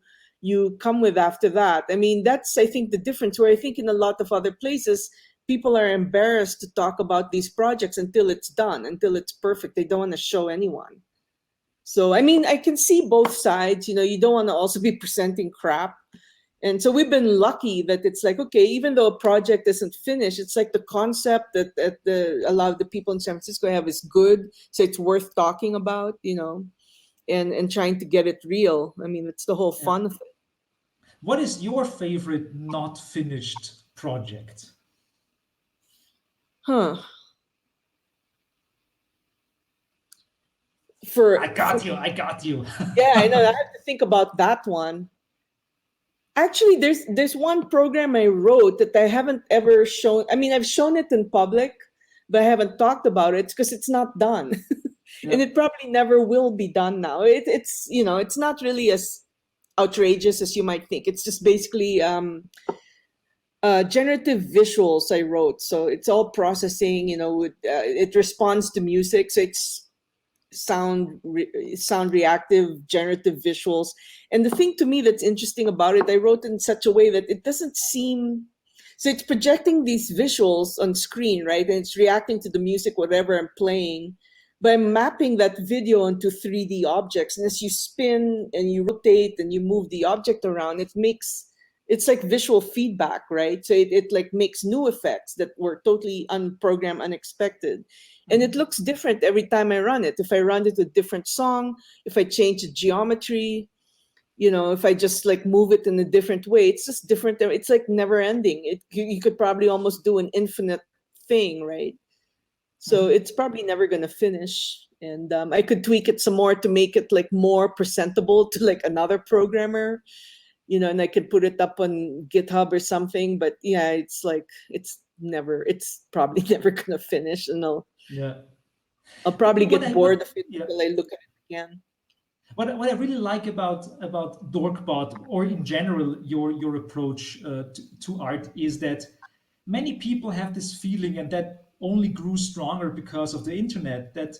come with after that. I mean, that's, I think, the difference, where I think in a lot of other places, people are embarrassed to talk about these projects until it's done, until it's perfect. They don't want to show anyone. So, I mean, I can see both sides. You don't want to also be presenting crap. And so we've been lucky that it's like, okay, even though a project isn't finished, it's like the concept that a lot of the people in San Francisco have is good. So it's worth talking about, and trying to get it real. I mean, it's the whole fun of it. What is your favorite not finished project? Huh. I got you. Yeah, I know. I have to think about that one. Actually, there's one program I wrote that I haven't ever shown. I mean, I've shown it in public, but I haven't talked about it because it's not done. Yeah. And it probably never will be done now. It's it's not really as outrageous as you might think. It's just basically generative visuals I wrote. So it's all processing, it responds to music. So it's sound reactive generative visuals. And the thing to me that's interesting about it, I wrote in such a way that it doesn't seem, so it's projecting these visuals on screen, right? And it's reacting to the music, whatever I'm playing, by mapping that video onto 3D objects. And as you spin and you rotate and you move the object around, it's like visual feedback, right? So it like makes new effects that were totally unprogrammed, unexpected. And it looks different every time I run it. If I run it with a different song, if I change the geometry, if I just like move it in a different way, it's just different. It's like never ending. You could probably almost do an infinite thing, right? So it's probably never going to finish. And I could tweak it some more to make it like more presentable to like another programmer, and I could put it up on GitHub or something. But yeah, it's like, it's probably never going to finish. And I'll probably get bored of it until I look at it again. What I really like about Dorkbot, or in general your approach to art, is that many people have this feeling, and that only grew stronger because of the internet, that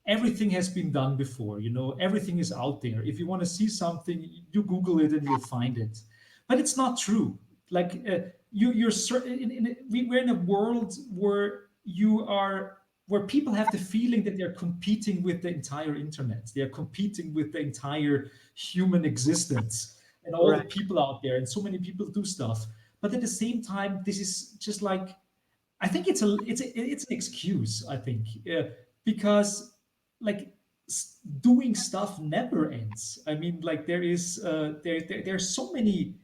everything has been done before. Everything is out there. If you want to see something, you Google it and you'll find it. But it's not true. Like we're in a world where people have the feeling that they're competing with the entire internet. They're competing with the entire human existence and all the people out there. And so many people do stuff. But at the same time, this is just like, I think it's an excuse, I think, because like doing stuff never ends. I mean, like there's so many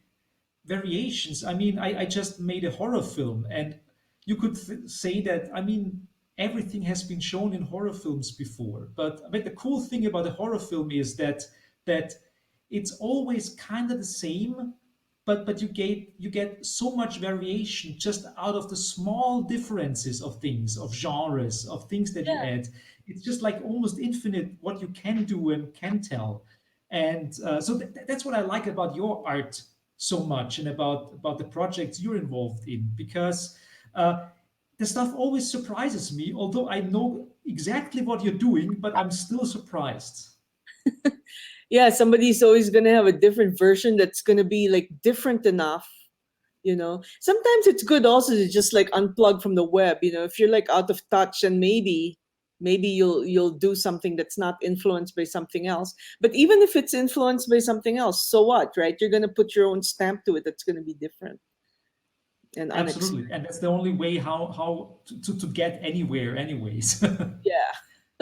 variations. I mean, I just made a horror film, and you could say that, I mean, everything has been shown in horror films before. But the cool thing about a horror film is that it's always kind of the same, but you get so much variation just out of the small differences of things, of genres, of things that you Yeah. add. It's just like almost infinite what you can do and can tell. And so that's what I like about your art so much, and about the projects you're involved in, because the stuff always surprises me, although I know exactly what you're doing, but I'm still surprised. Yeah, somebody's always going to have a different version that's going to be like different enough. Sometimes it's good also to just like unplug from the web. If you're like out of touch, and maybe you'll do something that's not influenced by something else. But even if it's influenced by something else, so what, right? You're going to put your own stamp to it that's going to be different and unexpected. Absolutely, and that's the only way how to get anywhere, anyways. Yeah.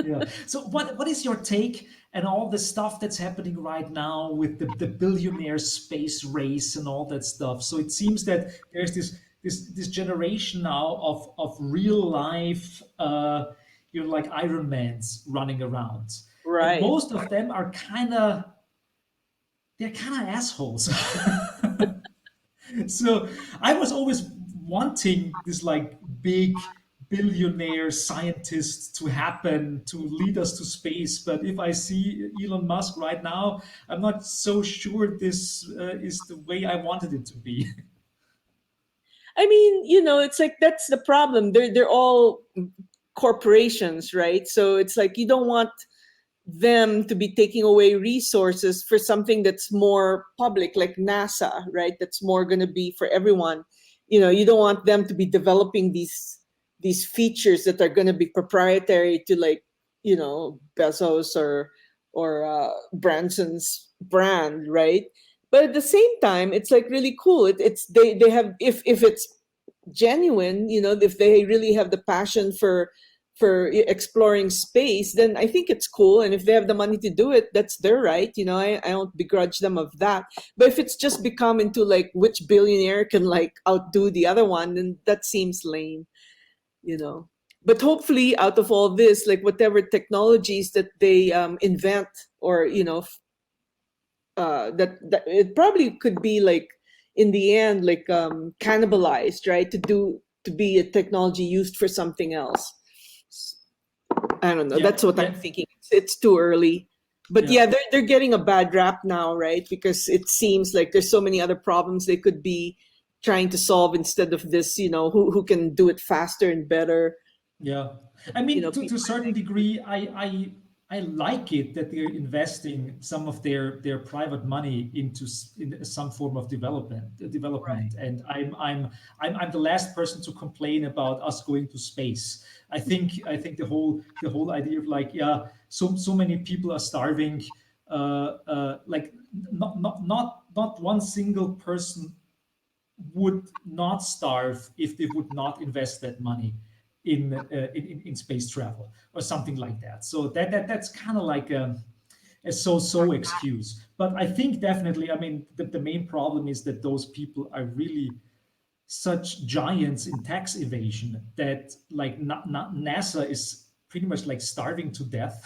Yeah. So what is your take and all the stuff that's happening right now with the billionaire space race and all that stuff? So it seems that there's this generation now of real life like Iron Mans running around. And Right. most of them are they're kind of assholes. So I was always wanting this like big billionaire scientist to happen to lead us to space. But if I see Elon Musk right now, I'm not so sure this is the way I wanted it to be. I mean, it's like that's the problem. They're all corporations, right? So it's like you don't want them to be taking away resources for something that's more public, like NASA, right? That's more going to be for everyone. You don't want them to be developing these features that are going to be proprietary to, like, Bezos or Branson's brand, right? But at the same time, it's like really cool. It's they have, if it's genuine, if they really have the passion for exploring space, then I think it's cool. And if they have the money to do it, that's their right. I don't begrudge them of that. But if it's just become into like which billionaire can like outdo the other one, then that seems lame. But hopefully out of all this, like whatever technologies that they invent, or that it probably could be like in the end like cannibalized, right, to be a technology used for something else. I don't know. Yeah, That's what yeah, I'm thinking. It's too early. But yeah. yeah, they're getting a bad rap now, right? Because it seems like there's so many other problems they could be trying to solve instead of this, who can do it faster and better. Yeah, I mean, to a People certain degree, I like it that they're investing some of their private money into in some form of development. And I'm the last person to complain about us going to space. I think the whole idea of like, yeah, so many people are starving, like not one single person would not starve if they would not invest that money in space travel or something like that. So that's kind of like a so-so excuse. But I think definitely, I mean, the main problem is that those people are really such giants in tax evasion that like NASA is pretty much like starving to death,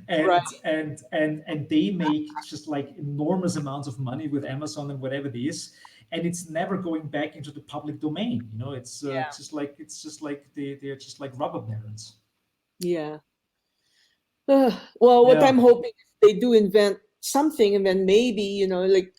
Right. and they make just like enormous amounts of money with Amazon and whatever it is, and it's never going back into the public domain. It's Yeah. just like they're just like rubber barons. Yeah. Well, what Yeah. I'm hoping is they do invent something, and then maybe, like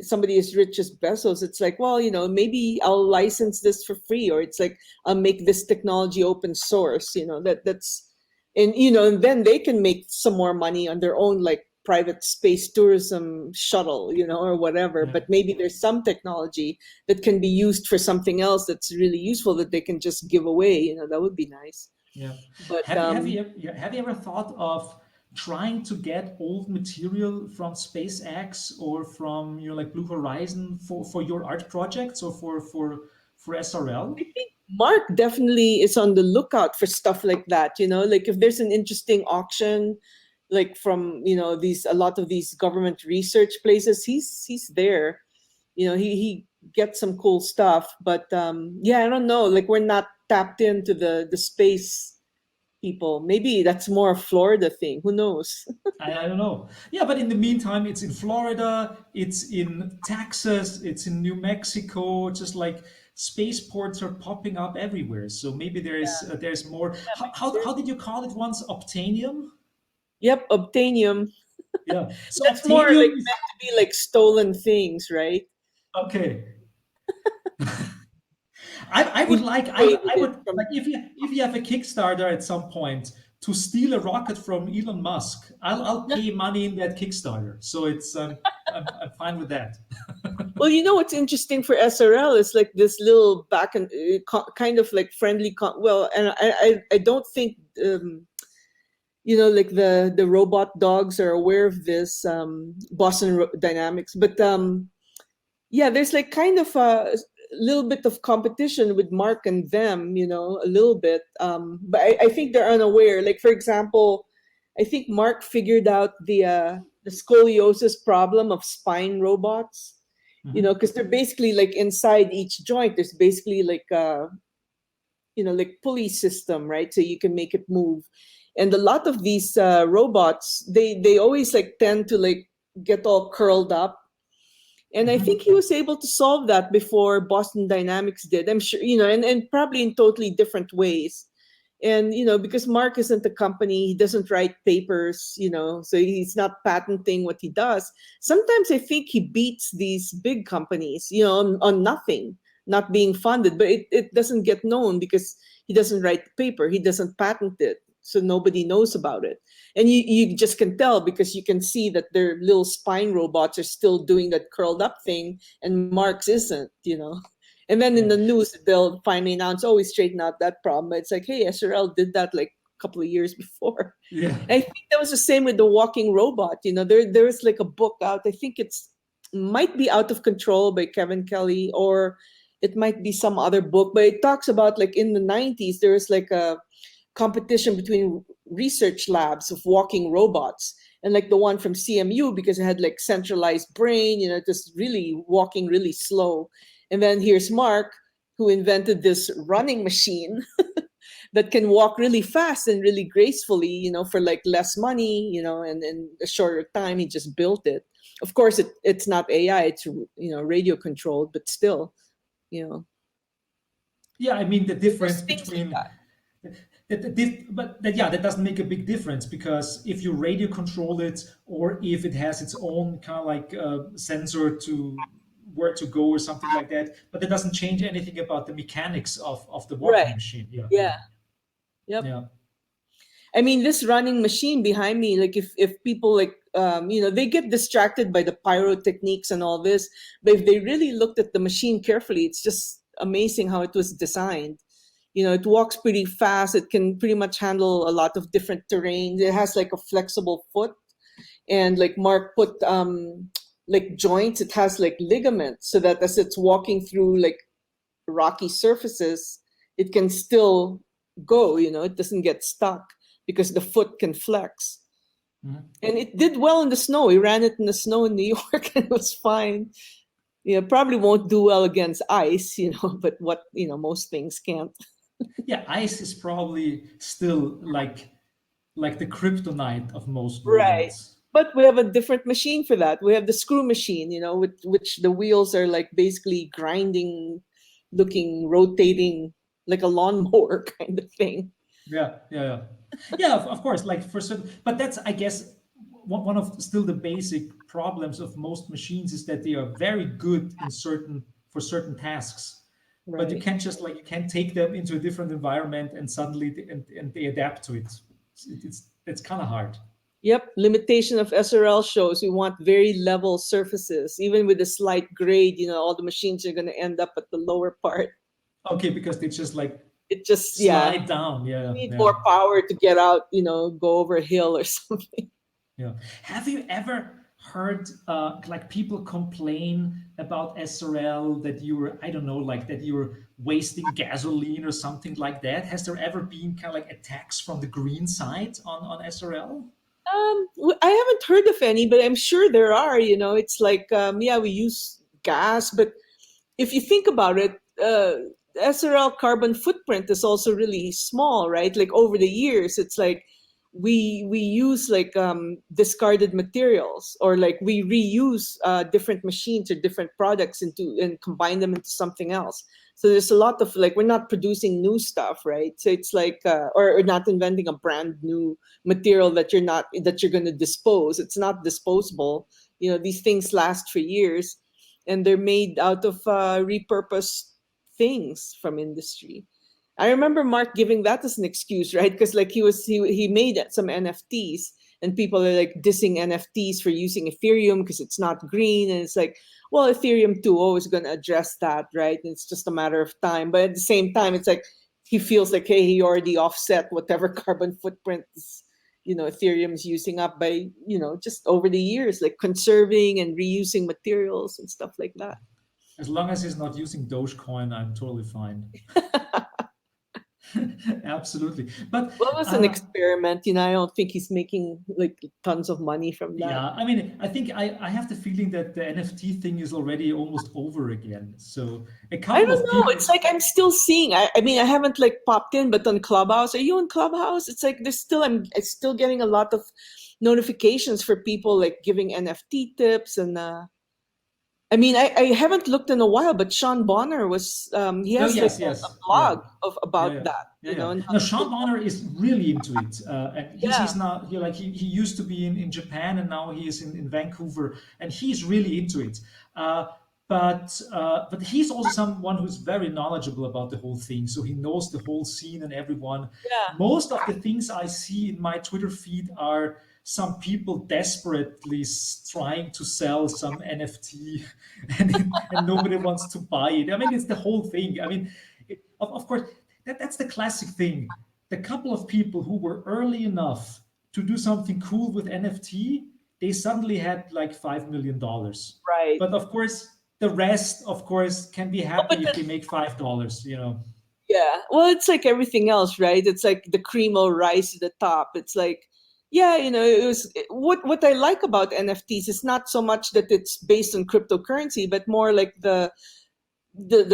somebody as rich as Bezos, it's like, well, maybe I'll license this for free, or it's like I'll make this technology open source. That's and and then they can make some more money on their own, like private space tourism shuttle, or whatever. Yeah. But maybe there's some technology that can be used for something else that's really useful that they can just give away. That would be nice. Yeah. But Have you ever thought of trying to get old material from SpaceX or from like Blue Horizon for your art projects or for SRL? Mark definitely is on the lookout for stuff like that. Like if there's an interesting auction, like from a lot of these government research places, he's there. He gets some cool stuff. But yeah, I don't know. Like we're not tapped into the space people. Maybe that's more a Florida thing. Who knows? I don't know. Yeah, but in the meantime, it's in Florida, it's in Texas, it's in New Mexico. Just like spaceports are popping up everywhere. So maybe there's more. How did you call it once? Obtainium? Yep, Obtainium. Yeah. So That's more like Obtainium meant is to be like stolen things, right? okay. I We would like created I it would from like if you have a Kickstarter at some point to steal a rocket from Elon Musk, I'll pay money in that Kickstarter. So it's I'm fine with that. Well, what's interesting for SRL is like this little back and kind of like friendly. Well, and I don't think like the robot dogs are aware of this Boston Dynamics, but yeah, there's like kind of a little bit of competition with Mark and them, a little bit. But I think they're unaware. Like for example, I think Mark figured out the scoliosis problem of spine robots. Because they're basically like inside each joint. There's basically like like pulley system, right? So you can make it move. And a lot of these robots, they always like tend to like get all curled up. And I think he was able to solve that before Boston Dynamics did. I'm sure, and probably in totally different ways. And, because Mark isn't a company, he doesn't write papers, so he's not patenting what he does. Sometimes I think he beats these big companies, on nothing, not being funded, but it doesn't get known because he doesn't write the paper. He doesn't patent it. So nobody knows about it. And you just can tell because you can see that their little spine robots are still doing that curled up thing and Mark's isn't, And then in the news, they'll finally announce, oh, we straightened out that problem. It's like, hey, SRL did that like a couple of years before. Yeah. And I think that was the same with the walking robot. There is like a book out. I think might be Out of Control by Kevin Kelly, or it might be some other book. But it talks about like in the 90s, there was like a competition between research labs of walking robots. And like the one from CMU, because it had like centralized brain, just really walking really slow. And then here's Mark, who invented this running machine that can walk really fast and really gracefully, for like less money, and in a shorter time, he just built it. Of course, it's not AI, it's, radio controlled, but still, Yeah, I mean, the difference things between like that doesn't make a big difference, because if you radio control it, or if it has its own kind of like sensor to where to go or something like that, but that doesn't change anything about the mechanics of the walking Right. machine. Yeah. Yep. Yeah. I mean, this running machine behind me, like if people like, they get distracted by the pyrotechniques and all this, but if they really looked at the machine carefully, it's just amazing how it was designed. It walks pretty fast. It can pretty much handle a lot of different terrains. It has like a flexible foot, and like Mark put like joints. It has like ligaments, so that as it's walking through like rocky surfaces, it can still go. It doesn't get stuck because the foot can flex. Mhm. And it did well in the snow. We ran it in the snow in New York and it was fine. Probably won't do well against ice, but what, most things can't. Yeah, ice is probably still like the kryptonite of most Right. robots. But we have a different machine for that. We have the screw machine, with which the wheels are like basically grinding, looking, rotating like a lawnmower kind of thing. Yeah, of course, like for certain, but that's, I guess, one of still the basic problems of most machines is that they are very good for certain tasks. But you Right. can't just like, you can't take them into a different environment and suddenly and they adapt to it. It's kind of hard. Yep. Limitation of SRL shows we want very level surfaces. Even with a slight grade, all the machines are going to end up at the lower part. Okay, because they just like It just, slide down. Yeah, need yeah. more power to get out, go over a hill or something. Yeah. Have you ever heard like people complain about SRL that you were, I don't know, like that you were wasting gasoline or something like that? Has there ever been kind of like attacks from the green side on SRL? I haven't heard of any, but I'm sure there are. It's like, yeah, we use gas, but if you think about it, SRL carbon footprint is also really small, right? Like over the years, it's like we use like discarded materials, or like we reuse different machines or different products and combine them into something else. So there's a lot of like, we're not producing new stuff, right? So it's like or not inventing a brand new material that you're going to dispose. It's not disposable. These things last for years, and they're made out of repurposed things from industry. I remember Mark giving that as an excuse, right? Because like he made some NFTs, and people are like dissing NFTs for using Ethereum because it's not green, and it's like, well, Ethereum 2.0 is going to address that, right? And it's just a matter of time. But at the same time, it's like he feels like, hey, he already offset whatever carbon footprint Ethereum's using up by just over the years, like conserving and reusing materials and stuff like that. As long as he's not using Dogecoin, I'm totally fine. Absolutely. But well, it was an experiment. I don't think he's making like tons of money from that. Yeah, I mean, I think I have the feeling that the NFT thing is already almost over again. So a couple I don't of know. people, It's like I'm still seeing. I mean, I haven't like popped in, but on Clubhouse, are you on Clubhouse? It's like I'm still getting a lot of notifications for people like giving NFT tips, and I mean, I haven't looked in a while, but Sean Bonner was he has yes, like yes, a blog yeah. about Yeah. that. Yeah. And No, Sean Bonner is really into it, and he's Yeah. now he used to be in Japan, and now he is in Vancouver, and he's really into it. But he's also someone who's very knowledgeable about the whole thing, so he knows the whole scene and everyone. Yeah. Most of the things I see in my Twitter feed are some people desperately trying to sell some NFT, and nobody wants to buy it. I mean, it's the whole thing. I mean, of course, that's the classic thing. The couple of people who were early enough to do something cool with NFT, they suddenly had like $5 million. Right. But of course, the rest, of course, can be happy if they make $5, Yeah. Well, it's like everything else, right? It's like the cream will rise to the top. It's like, yeah, it was what I like about NFTs is not so much that it's based on cryptocurrency, but more like the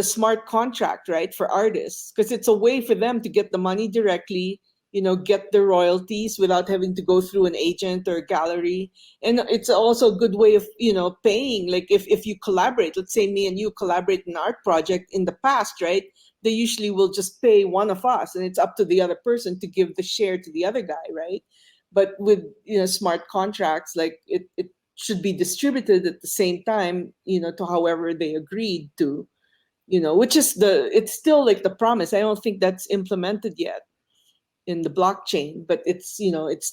smart contract, right, for artists, because it's a way for them to get the money directly, get their royalties without having to go through an agent or a gallery. And it's also a good way of, paying. Like if you collaborate, let's say me and you collaborate in an art project in the past, right? They usually will just pay one of us, and it's up to the other person to give the share to the other guy, right? But with smart contracts, like it should be distributed at the same time, to however they agreed to, which is it's still like the promise. I don't think that's implemented yet in the blockchain, but it's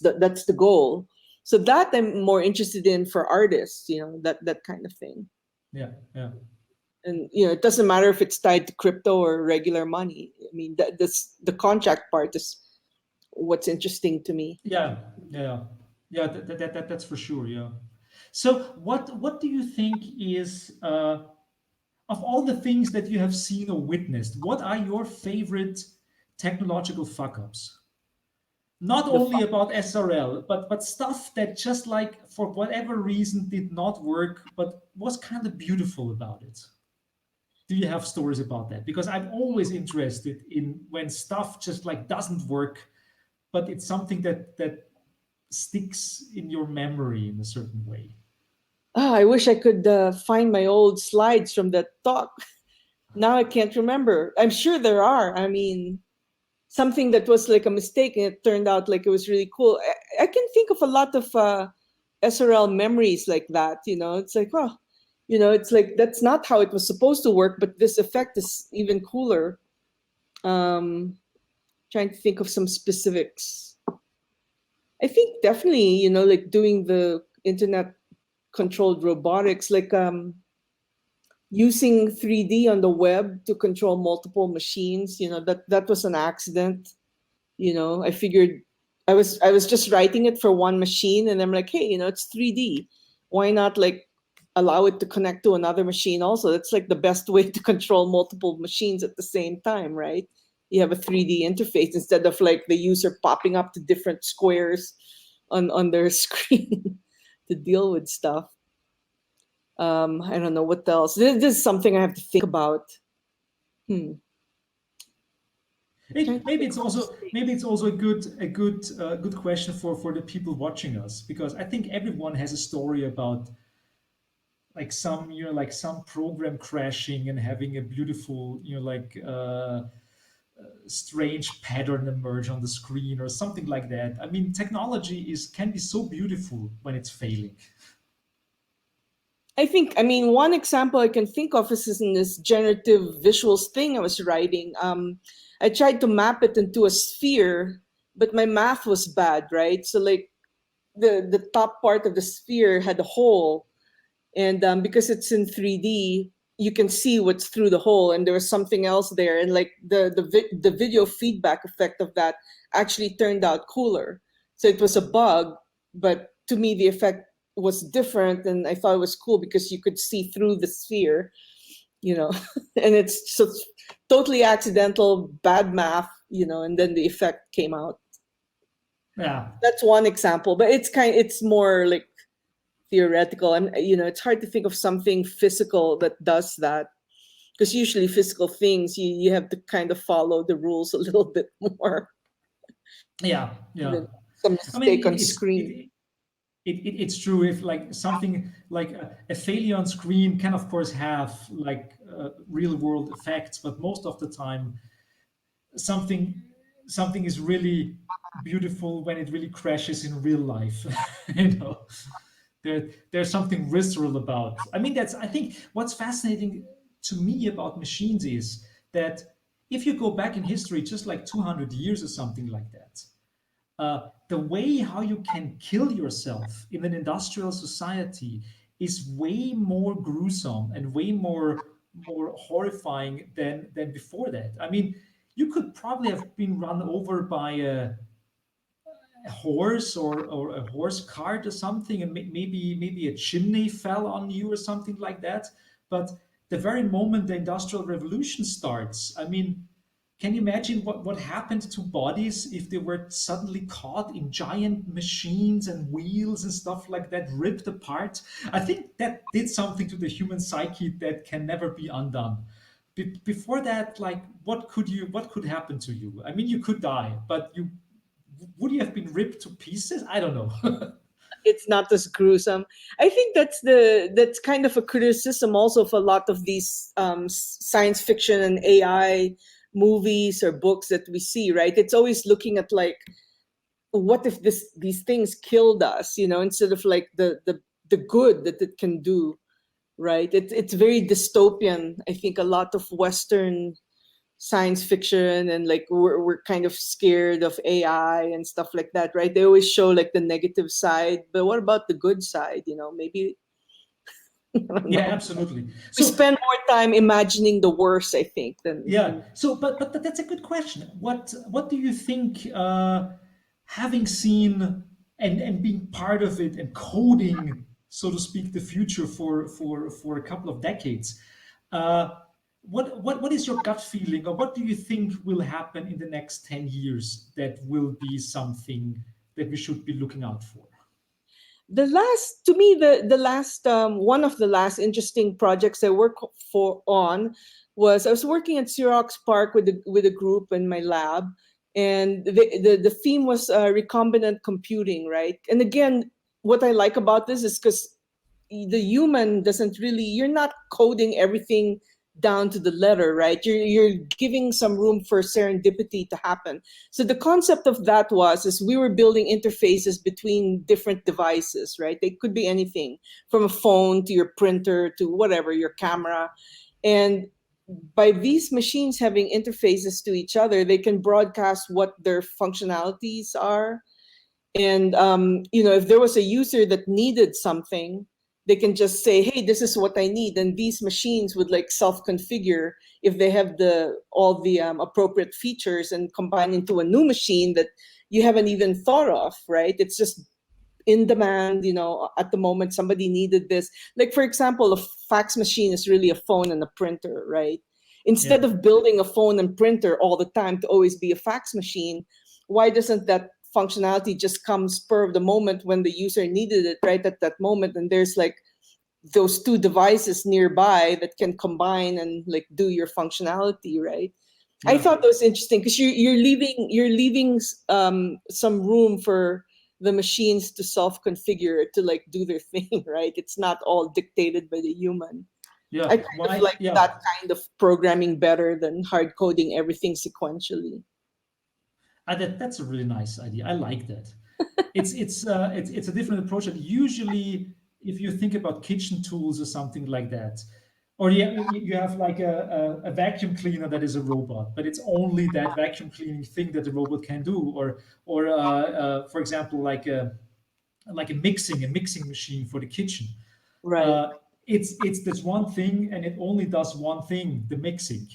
that's the goal. So that I'm more interested in for artists, that kind of thing. Yeah. And it doesn't matter if it's tied to crypto or regular money. I mean, the contract part is what's interesting to me. Yeah. That's for sure. Yeah. So what do you think is of all the things that you have seen or witnessed, what are your favorite technological fuck-ups? Not only about SRL, but stuff that just like for whatever reason did not work, but was kind of beautiful about it. Do you have stories about that? Because I'm always interested in when stuff just like doesn't work, but it's something that sticks in your memory in a certain way. Oh, I wish I could find my old slides from that talk. Now I can't remember. I'm sure there are. I mean, something that was like a mistake and it turned out like it was really cool. I can think of a lot of SRL memories like that. It's like, well, it's like that's not how it was supposed to work, but this effect is even cooler. Trying to think of some specifics. I think definitely, like doing the internet controlled robotics, like using 3D on the web to control multiple machines, that was an accident. I figured I was just writing it for one machine, and I'm like, hey, it's 3D. why not like allow it to connect to another machine also? That's like the best way to control multiple machines at the same time, right? You have a 3D interface instead of like the user popping up to different squares on their screen to deal with stuff. I don't know what else. This is something I have to think about. Maybe it's also a good question for the people watching us, because I think everyone has a story about like some program crashing and having a beautiful strange pattern emerge on the screen or something like that. I mean, technology can be so beautiful when it's failing. I mean, one example I can think of is in this generative visuals thing I was writing. I tried to map it into a sphere, but my math was bad, right? So like the top part of the sphere had a hole, and because it's in 3D, you can see what's through the hole, and there was something else there, and like the video feedback effect of that actually turned out cooler. So it was a bug, but to me the effect was different, and I thought it was cool because you could see through the sphere, and it's so totally accidental, bad math, and then the effect came out. Yeah, that's one example, but it's more like theoretical, and it's hard to think of something physical that does that, because usually physical things you have to kind of follow the rules a little bit more. Yeah. Some mistake on screen. It's true. If like something like a failure on screen can of course have like real world effects, but most of the time something is really beautiful when it really crashes in real life. There's something visceral about. I mean, I think what's fascinating to me about machines is that if you go back in history, just like 200 years or something like that, the way how you can kill yourself in an industrial society is way more gruesome and way more horrifying than before that. I mean, you could probably have been run over by a horse or a horse cart or something, and maybe a chimney fell on you or something like that. But the very moment the Industrial Revolution starts, I mean, can you imagine what happened to bodies if they were suddenly caught in giant machines and wheels and stuff like that, ripped apart? I think that did something to the human psyche that can never be undone. Before that, like, what could happen to you? I mean, you could die, but would you have been ripped to pieces? I don't know. It's not as gruesome. I think that's kind of a criticism also of a lot of these science fiction and AI movies or books that we see, right? It's always looking at like, what if these things killed us, instead of like the good that it can do, right? It's very dystopian. I think a lot of Western science fiction, and like we're kind of scared of AI and stuff like that, right? They always show like the negative side, but what about the good side? Maybe. Yeah, absolutely. We spend more time imagining the worst, I think, than So, but that's a good question. What do you think? Having seen and being part of it and coding, so to speak, the future for a couple of decades. What is your gut feeling, or what do you think will happen in the next 10 years that will be something that we should be looking out for? The last one of the last interesting projects I worked on was I was working at Xerox PARC with a group in my lab, and the theme was recombinant computing, right? And again, what I like about this is because the human doesn't really, you're not coding everything down to the letter, right? You're giving some room for serendipity to happen. So the concept of that is we were building interfaces between different devices, right? They could be anything from a phone to your printer to whatever, your camera. And by these machines having interfaces to each other, they can broadcast what their functionalities are. And if there was a user that needed something, they can just say, hey, this is what I need. And these machines would like self-configure if they have all the appropriate features and combine into a new machine that you haven't even thought of, right? It's just in demand, at the moment somebody needed this. Like, for example, a fax machine is really a phone and a printer, right? Instead of building a phone and printer all the time to always be a fax machine, why doesn't that functionality just come spur of the moment when the user needed it right at that moment? And there's like those two devices nearby that can combine and like do your functionality, right? Yeah. I thought that was interesting because you're leaving some room for the machines to self-configure to like do their thing, right? It's not all dictated by the human. Yeah. I kind of like Yeah. that kind of programming better than hard coding everything sequentially. That's a really nice idea. I like that. It's a different approach. And usually, if you think about kitchen tools or something like that, or you have like a vacuum cleaner that is a robot, but it's only that vacuum cleaning thing that the robot can do, or for example, like a mixing machine for the kitchen. Right. It's this one thing, and it only does one thing, the mixing.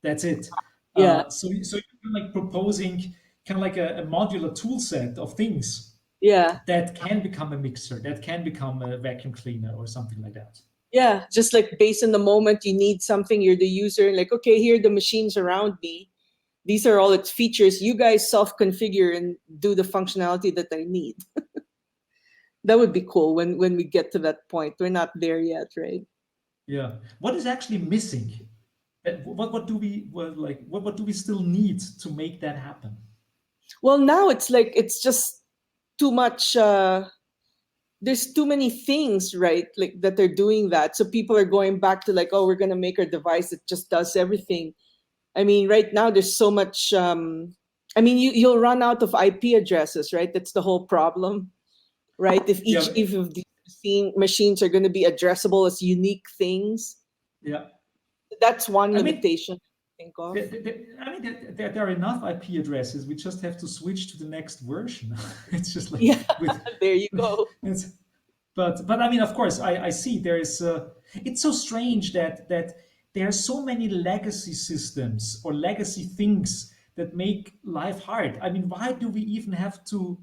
That's it. Yeah. So you're like proposing kind of like a modular tool set of things Yeah. that can become a mixer, that can become a vacuum cleaner or something like that. Yeah. Just like based on the moment you need something, you're the user, like, okay, here are the machines around me. These are all its features. You guys self-configure and do the functionality that I need. That would be cool when we get to that point. We're not there yet, right? Yeah. What is actually missing? What do we what do we still need to make that happen? Well, now it's like it's just too much. There's too many things, right? Like that they're doing that. So people are going back to like, oh, we're gonna make a device that just does everything. I mean, right now there's so much. I mean, you'll run out of IP addresses, right? That's the whole problem, right? If each of these machines are going to be addressable as unique things, Yeah. that's one limitation I think of. I mean, there are enough IP addresses. We just have to switch to the next version. It's just like there you go. But I mean, of course, I see there is. It's so strange that there are so many legacy systems or legacy things that make life hard. I mean, why do we even have to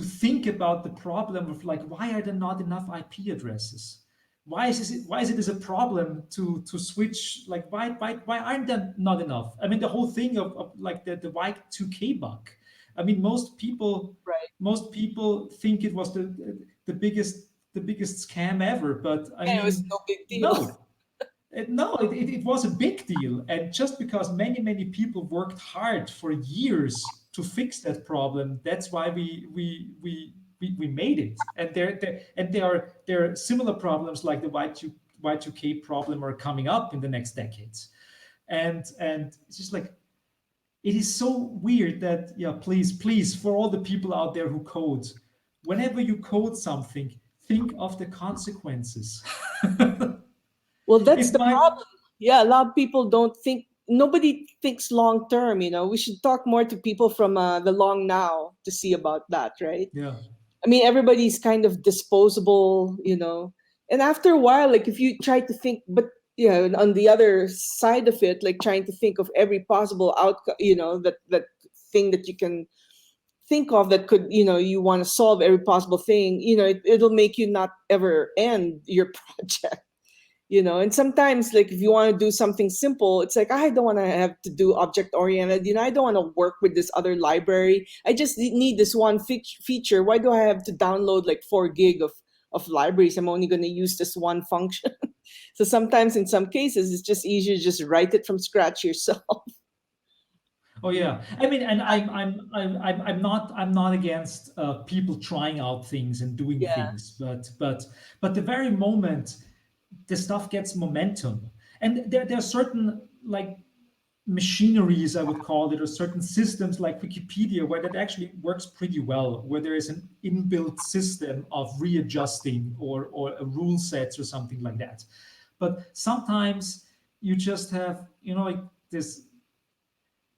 think about the problem of like, why are there not enough IP addresses? Why is it as a problem to switch? Like, why aren't there not enough? I mean, the whole thing of like the Y2K bug. I mean, most people think it was the biggest scam ever, but I mean, it was no big deal. No, it was a big deal, and just because many people worked hard for years to fix that problem, that's why we made it. And there are similar problems like the Y2K problem are coming up in the next decades, and it's just like, it is so weird that please for all the people out there who code, whenever you code something, think of the consequences. Well, that's the problem. Yeah, a lot of people don't think. Nobody thinks long term. We should talk more to people from the long now to see about that, right? Yeah. I mean, everybody's kind of disposable, and after a while, like if you try to think, but on the other side of it, like trying to think of every possible outcome, that thing that you can think of that could, you want to solve every possible thing, it'll make you not ever end your project. And sometimes like if you want to do something simple, it's like, I don't want to have to do object oriented, I don't want to work with this other library. I just need this one feature. Why do I have to download like 4 gig of libraries? I'm only going to use this one function. So sometimes in some cases it's just easier to just write it from scratch yourself. Oh yeah, I mean, and I'm not against people trying out things and doing things, but the very moment the stuff gets momentum, and there are certain like machineries, I would call it, or certain systems like Wikipedia where that actually works pretty well, where there is an inbuilt system of readjusting or rule sets or something like that. But sometimes you just have like this,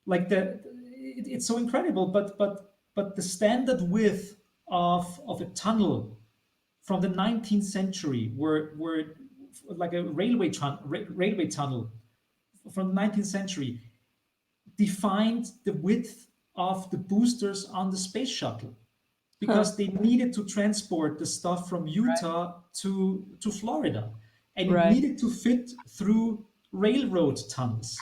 like it's so incredible, but the standard width of a tunnel from the 19th century, where like a railway tunnel from the 19th century defined the width of the boosters on the space shuttle. because they needed to transport the stuff from Utah to Florida, and it Right. needed to fit through railroad tunnels.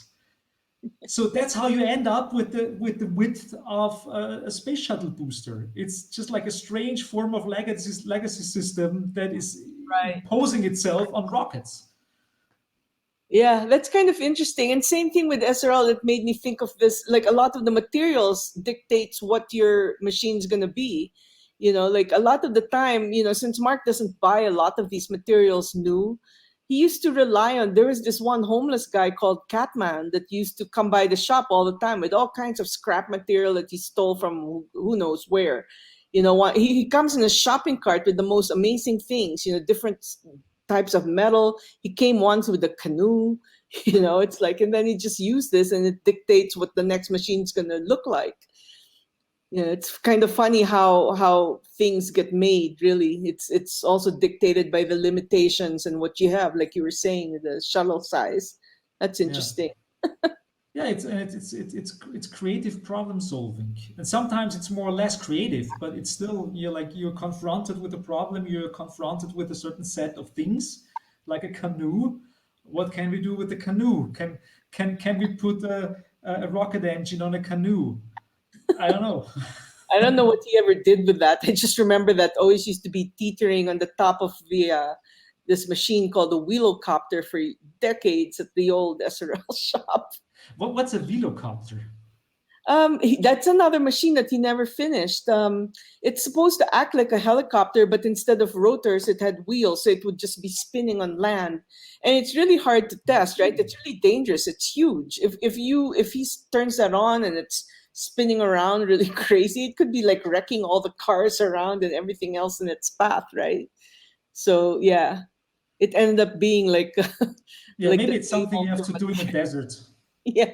So that's how you end up with the width of a space shuttle booster. It's just like a strange form of legacy system that is Right. imposing itself on rockets. Yeah, that's kind of interesting. And same thing with SRL, it made me think of this, like a lot of the materials dictates what your machine's going to be. Like a lot of the time, since Mark doesn't buy a lot of these materials new, he used to rely on, there was this one homeless guy called Catman that used to come by the shop all the time with all kinds of scrap material that he stole from who knows where. He comes in a shopping cart with the most amazing things, different types of metal. He came once with a canoe, it's like, and then he just used this and it dictates what the next machine's going to look like. It's kind of funny how things get made, really. It's also dictated by the limitations and what you have, like you were saying, the shuttle size. That's interesting. Yeah, it's creative problem solving, and sometimes it's more or less creative, but it's still you're confronted with a problem. You're confronted with a certain set of things, like a canoe. What can we do with the canoe? Can we put a rocket engine on a canoe? I don't know. I don't know what he ever did with that. I just remember that always used to be teetering on the top of the this machine called the Wheelocopter for decades at the old SRL shop. What's a velocopter? That's another machine that he never finished. It's supposed to act like a helicopter, but instead of rotors, it had wheels, so it would just be spinning on land. And it's really hard to test, right? It's really dangerous. It's huge. If he turns that on and it's spinning around really crazy, it could be like wrecking all the cars around and everything else in its path, right? So yeah, it ended up being like like maybe it's something you have to do in the desert. Yeah.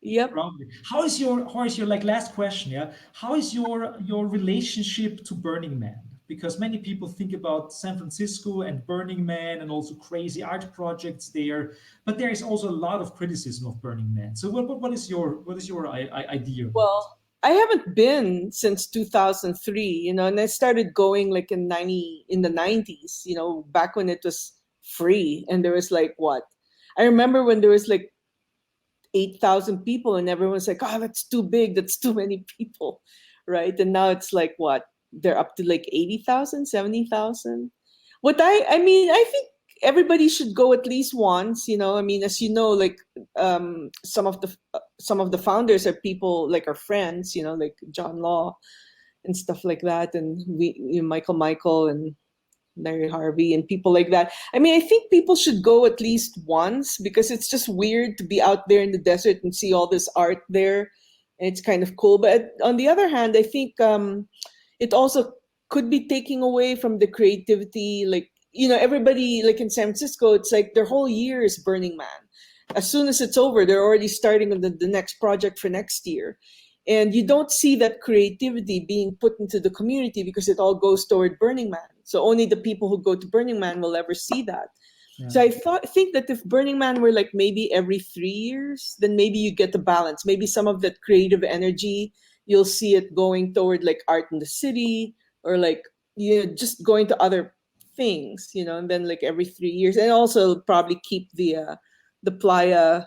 Yep. Probably. How is your like last question? Yeah. How is your relationship to Burning Man? Because many people think about San Francisco and Burning Man and also crazy art projects there, but there is also a lot of criticism of Burning Man. So what is your idea? Well, I haven't been since 2003, and I started going like in the 90s, back when it was free, and there was like I remember when there was like 8,000 people and everyone's like, oh, that's too big, that's too many people, right? And now it's like they're up to like 80,000, 70,000. I think everybody should go at least once, as you know, like some of the founders are people like our friends, like John Law and stuff like that, and Michael and Larry Harvey and people like that. I think people should go at least once because it's just weird to be out there in the desert and see all this art there. And it's kind of cool. But on the other hand, I think it also could be taking away from the creativity. Like, everybody like in San Francisco, it's like their whole year is Burning Man. As soon as it's over, they're already starting on the next project for next year. And you don't see that creativity being put into the community because it all goes toward Burning Man. So only the people who go to Burning Man will ever see that. Yeah. So I think that if Burning Man were like maybe every 3 years, then maybe you get the balance. Maybe some of that creative energy, you'll see it going toward like art in the city or like, just going to other things, and then like every 3 years. And also probably keep the playa,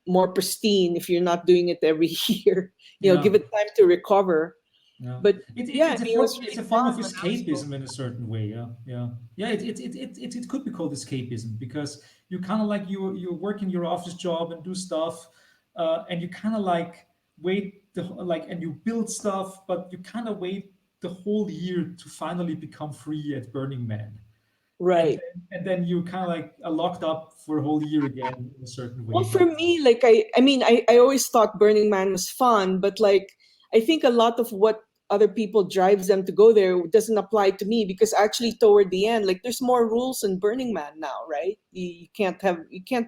more pristine if you're not doing it every year. Give it time to recover. Yeah. But it's a form of escapism in a certain way. It could be called escapism because you kind of like you work in your office job and do stuff, and you kind of like wait and you build stuff, but you kind of wait the whole year to finally become free at Burning Man. Right. And then you kind of like are locked up for a whole year again in a certain way. Well, for me, like I always thought Burning Man was fun, but like I think a lot of what other people drives them to go there doesn't apply to me because actually toward the end, like there's more rules in Burning Man now, right? You can't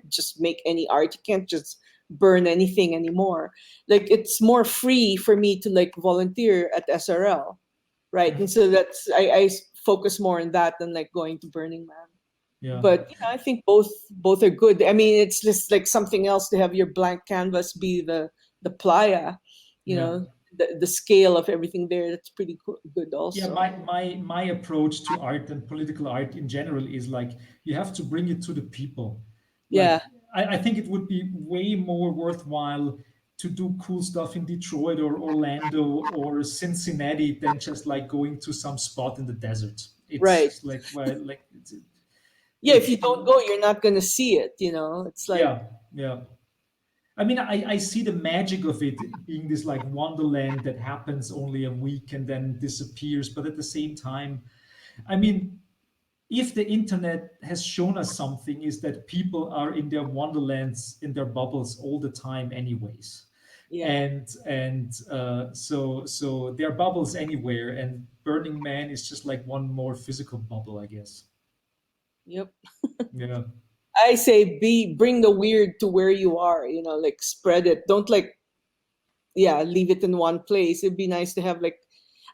just make any art. You can't just burn anything anymore. Like it's more free for me to like volunteer at SRL, right? And so that's I focus more on that than like going to Burning Man. Yeah. But I think both are good. It's just like something else to have your blank canvas be the playa, the scale of everything there. That's pretty good also. Yeah, my approach to art and political art in general is like you have to bring it to the people. Yeah. Like, I think it would be way more worthwhile to do cool stuff in Detroit or Orlando or Cincinnati than just like going to some spot in the desert. It's Right. just like, well, like Yeah, if you don't go, you're not gonna see it. It's like yeah. I mean, I see the magic of it being this like wonderland that happens only a week and then disappears. But at the same time, I mean, if the internet has shown us something, is that people are in their wonderlands, in their bubbles all the time, anyways. yeah. So there are bubbles anywhere, and Burning Man is just like one more physical bubble, I guess. Yep. Yeah. I say bring the weird to where you are, like spread it. Don't leave it in one place. It'd be nice to have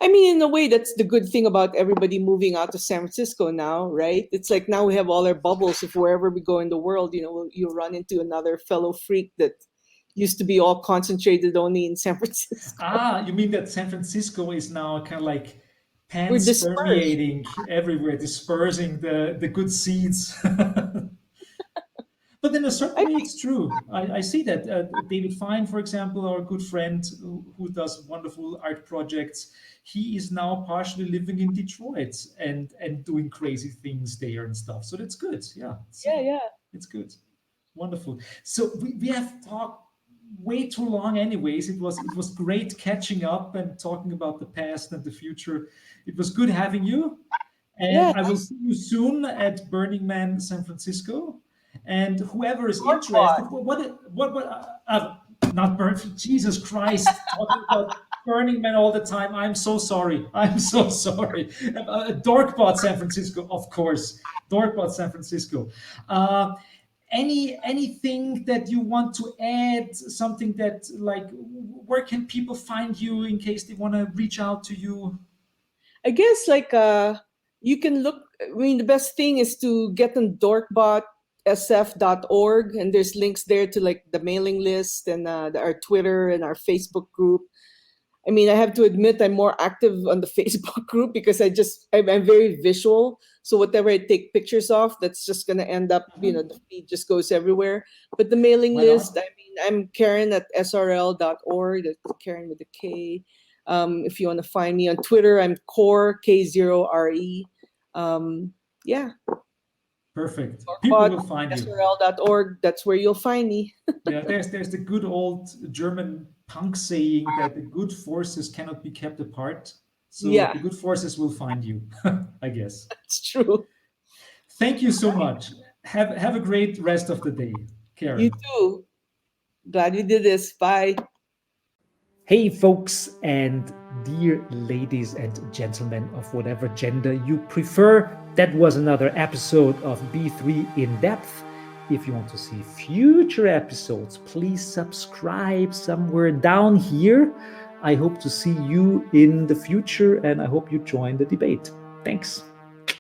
in a way, that's the good thing about everybody moving out to San Francisco now, right? It's like now we have all our bubbles. If wherever we go in the world, you run into another fellow freak that used to be all concentrated only in San Francisco. You mean that San Francisco is now kind of like We're dispersed. permeating everywhere, dispersing the good seeds. But in a certain way, it's true. I see that. David Fine, for example, our good friend who does wonderful art projects, he is now partially living in Detroit and doing crazy things there and stuff. So that's good. Yeah. Yeah. It's good. Wonderful. So we have talked way too long anyways. It was great catching up and talking about the past and the future. It was good having you. And Yeah. I will see you soon at Burning Man San Francisco. And whoever is interested, not Burn, Jesus Christ, talking about Burning Man all the time. I'm so sorry. Dorkbot San Francisco, of course. Dorkbot San Francisco. Anything that you want to add? Something that like, where can people find you in case they want to reach out to you? I guess you can look. I mean, the best thing is to get on dorkbotsf.org, and there's links there to like the mailing list and our Twitter and our Facebook group. I mean, I have to admit I'm more active on the Facebook group because I'm very visual. So whatever I take pictures of, that's just gonna end up, the feed just goes everywhere. But the mailing list, I mean, I'm Karen at srl.org. That's Karen with a K. If you want to find me on Twitter, I'm Core K0RE. Yeah. Perfect. People will find you. SRL.org. That's where you'll find me. Yeah, there's the good old German punk saying that the good forces cannot be kept apart. So the good forces will find you, I guess. That's true. Thank you so much. Have a great rest of the day, Karen. You too. Glad we did this. Bye. Hey folks, and dear ladies and gentlemen of whatever gender you prefer, that was another episode of B3 In Depth. If you want to see future episodes, please subscribe somewhere down here. I hope to see you in the future, and I hope you join the debate. Thanks.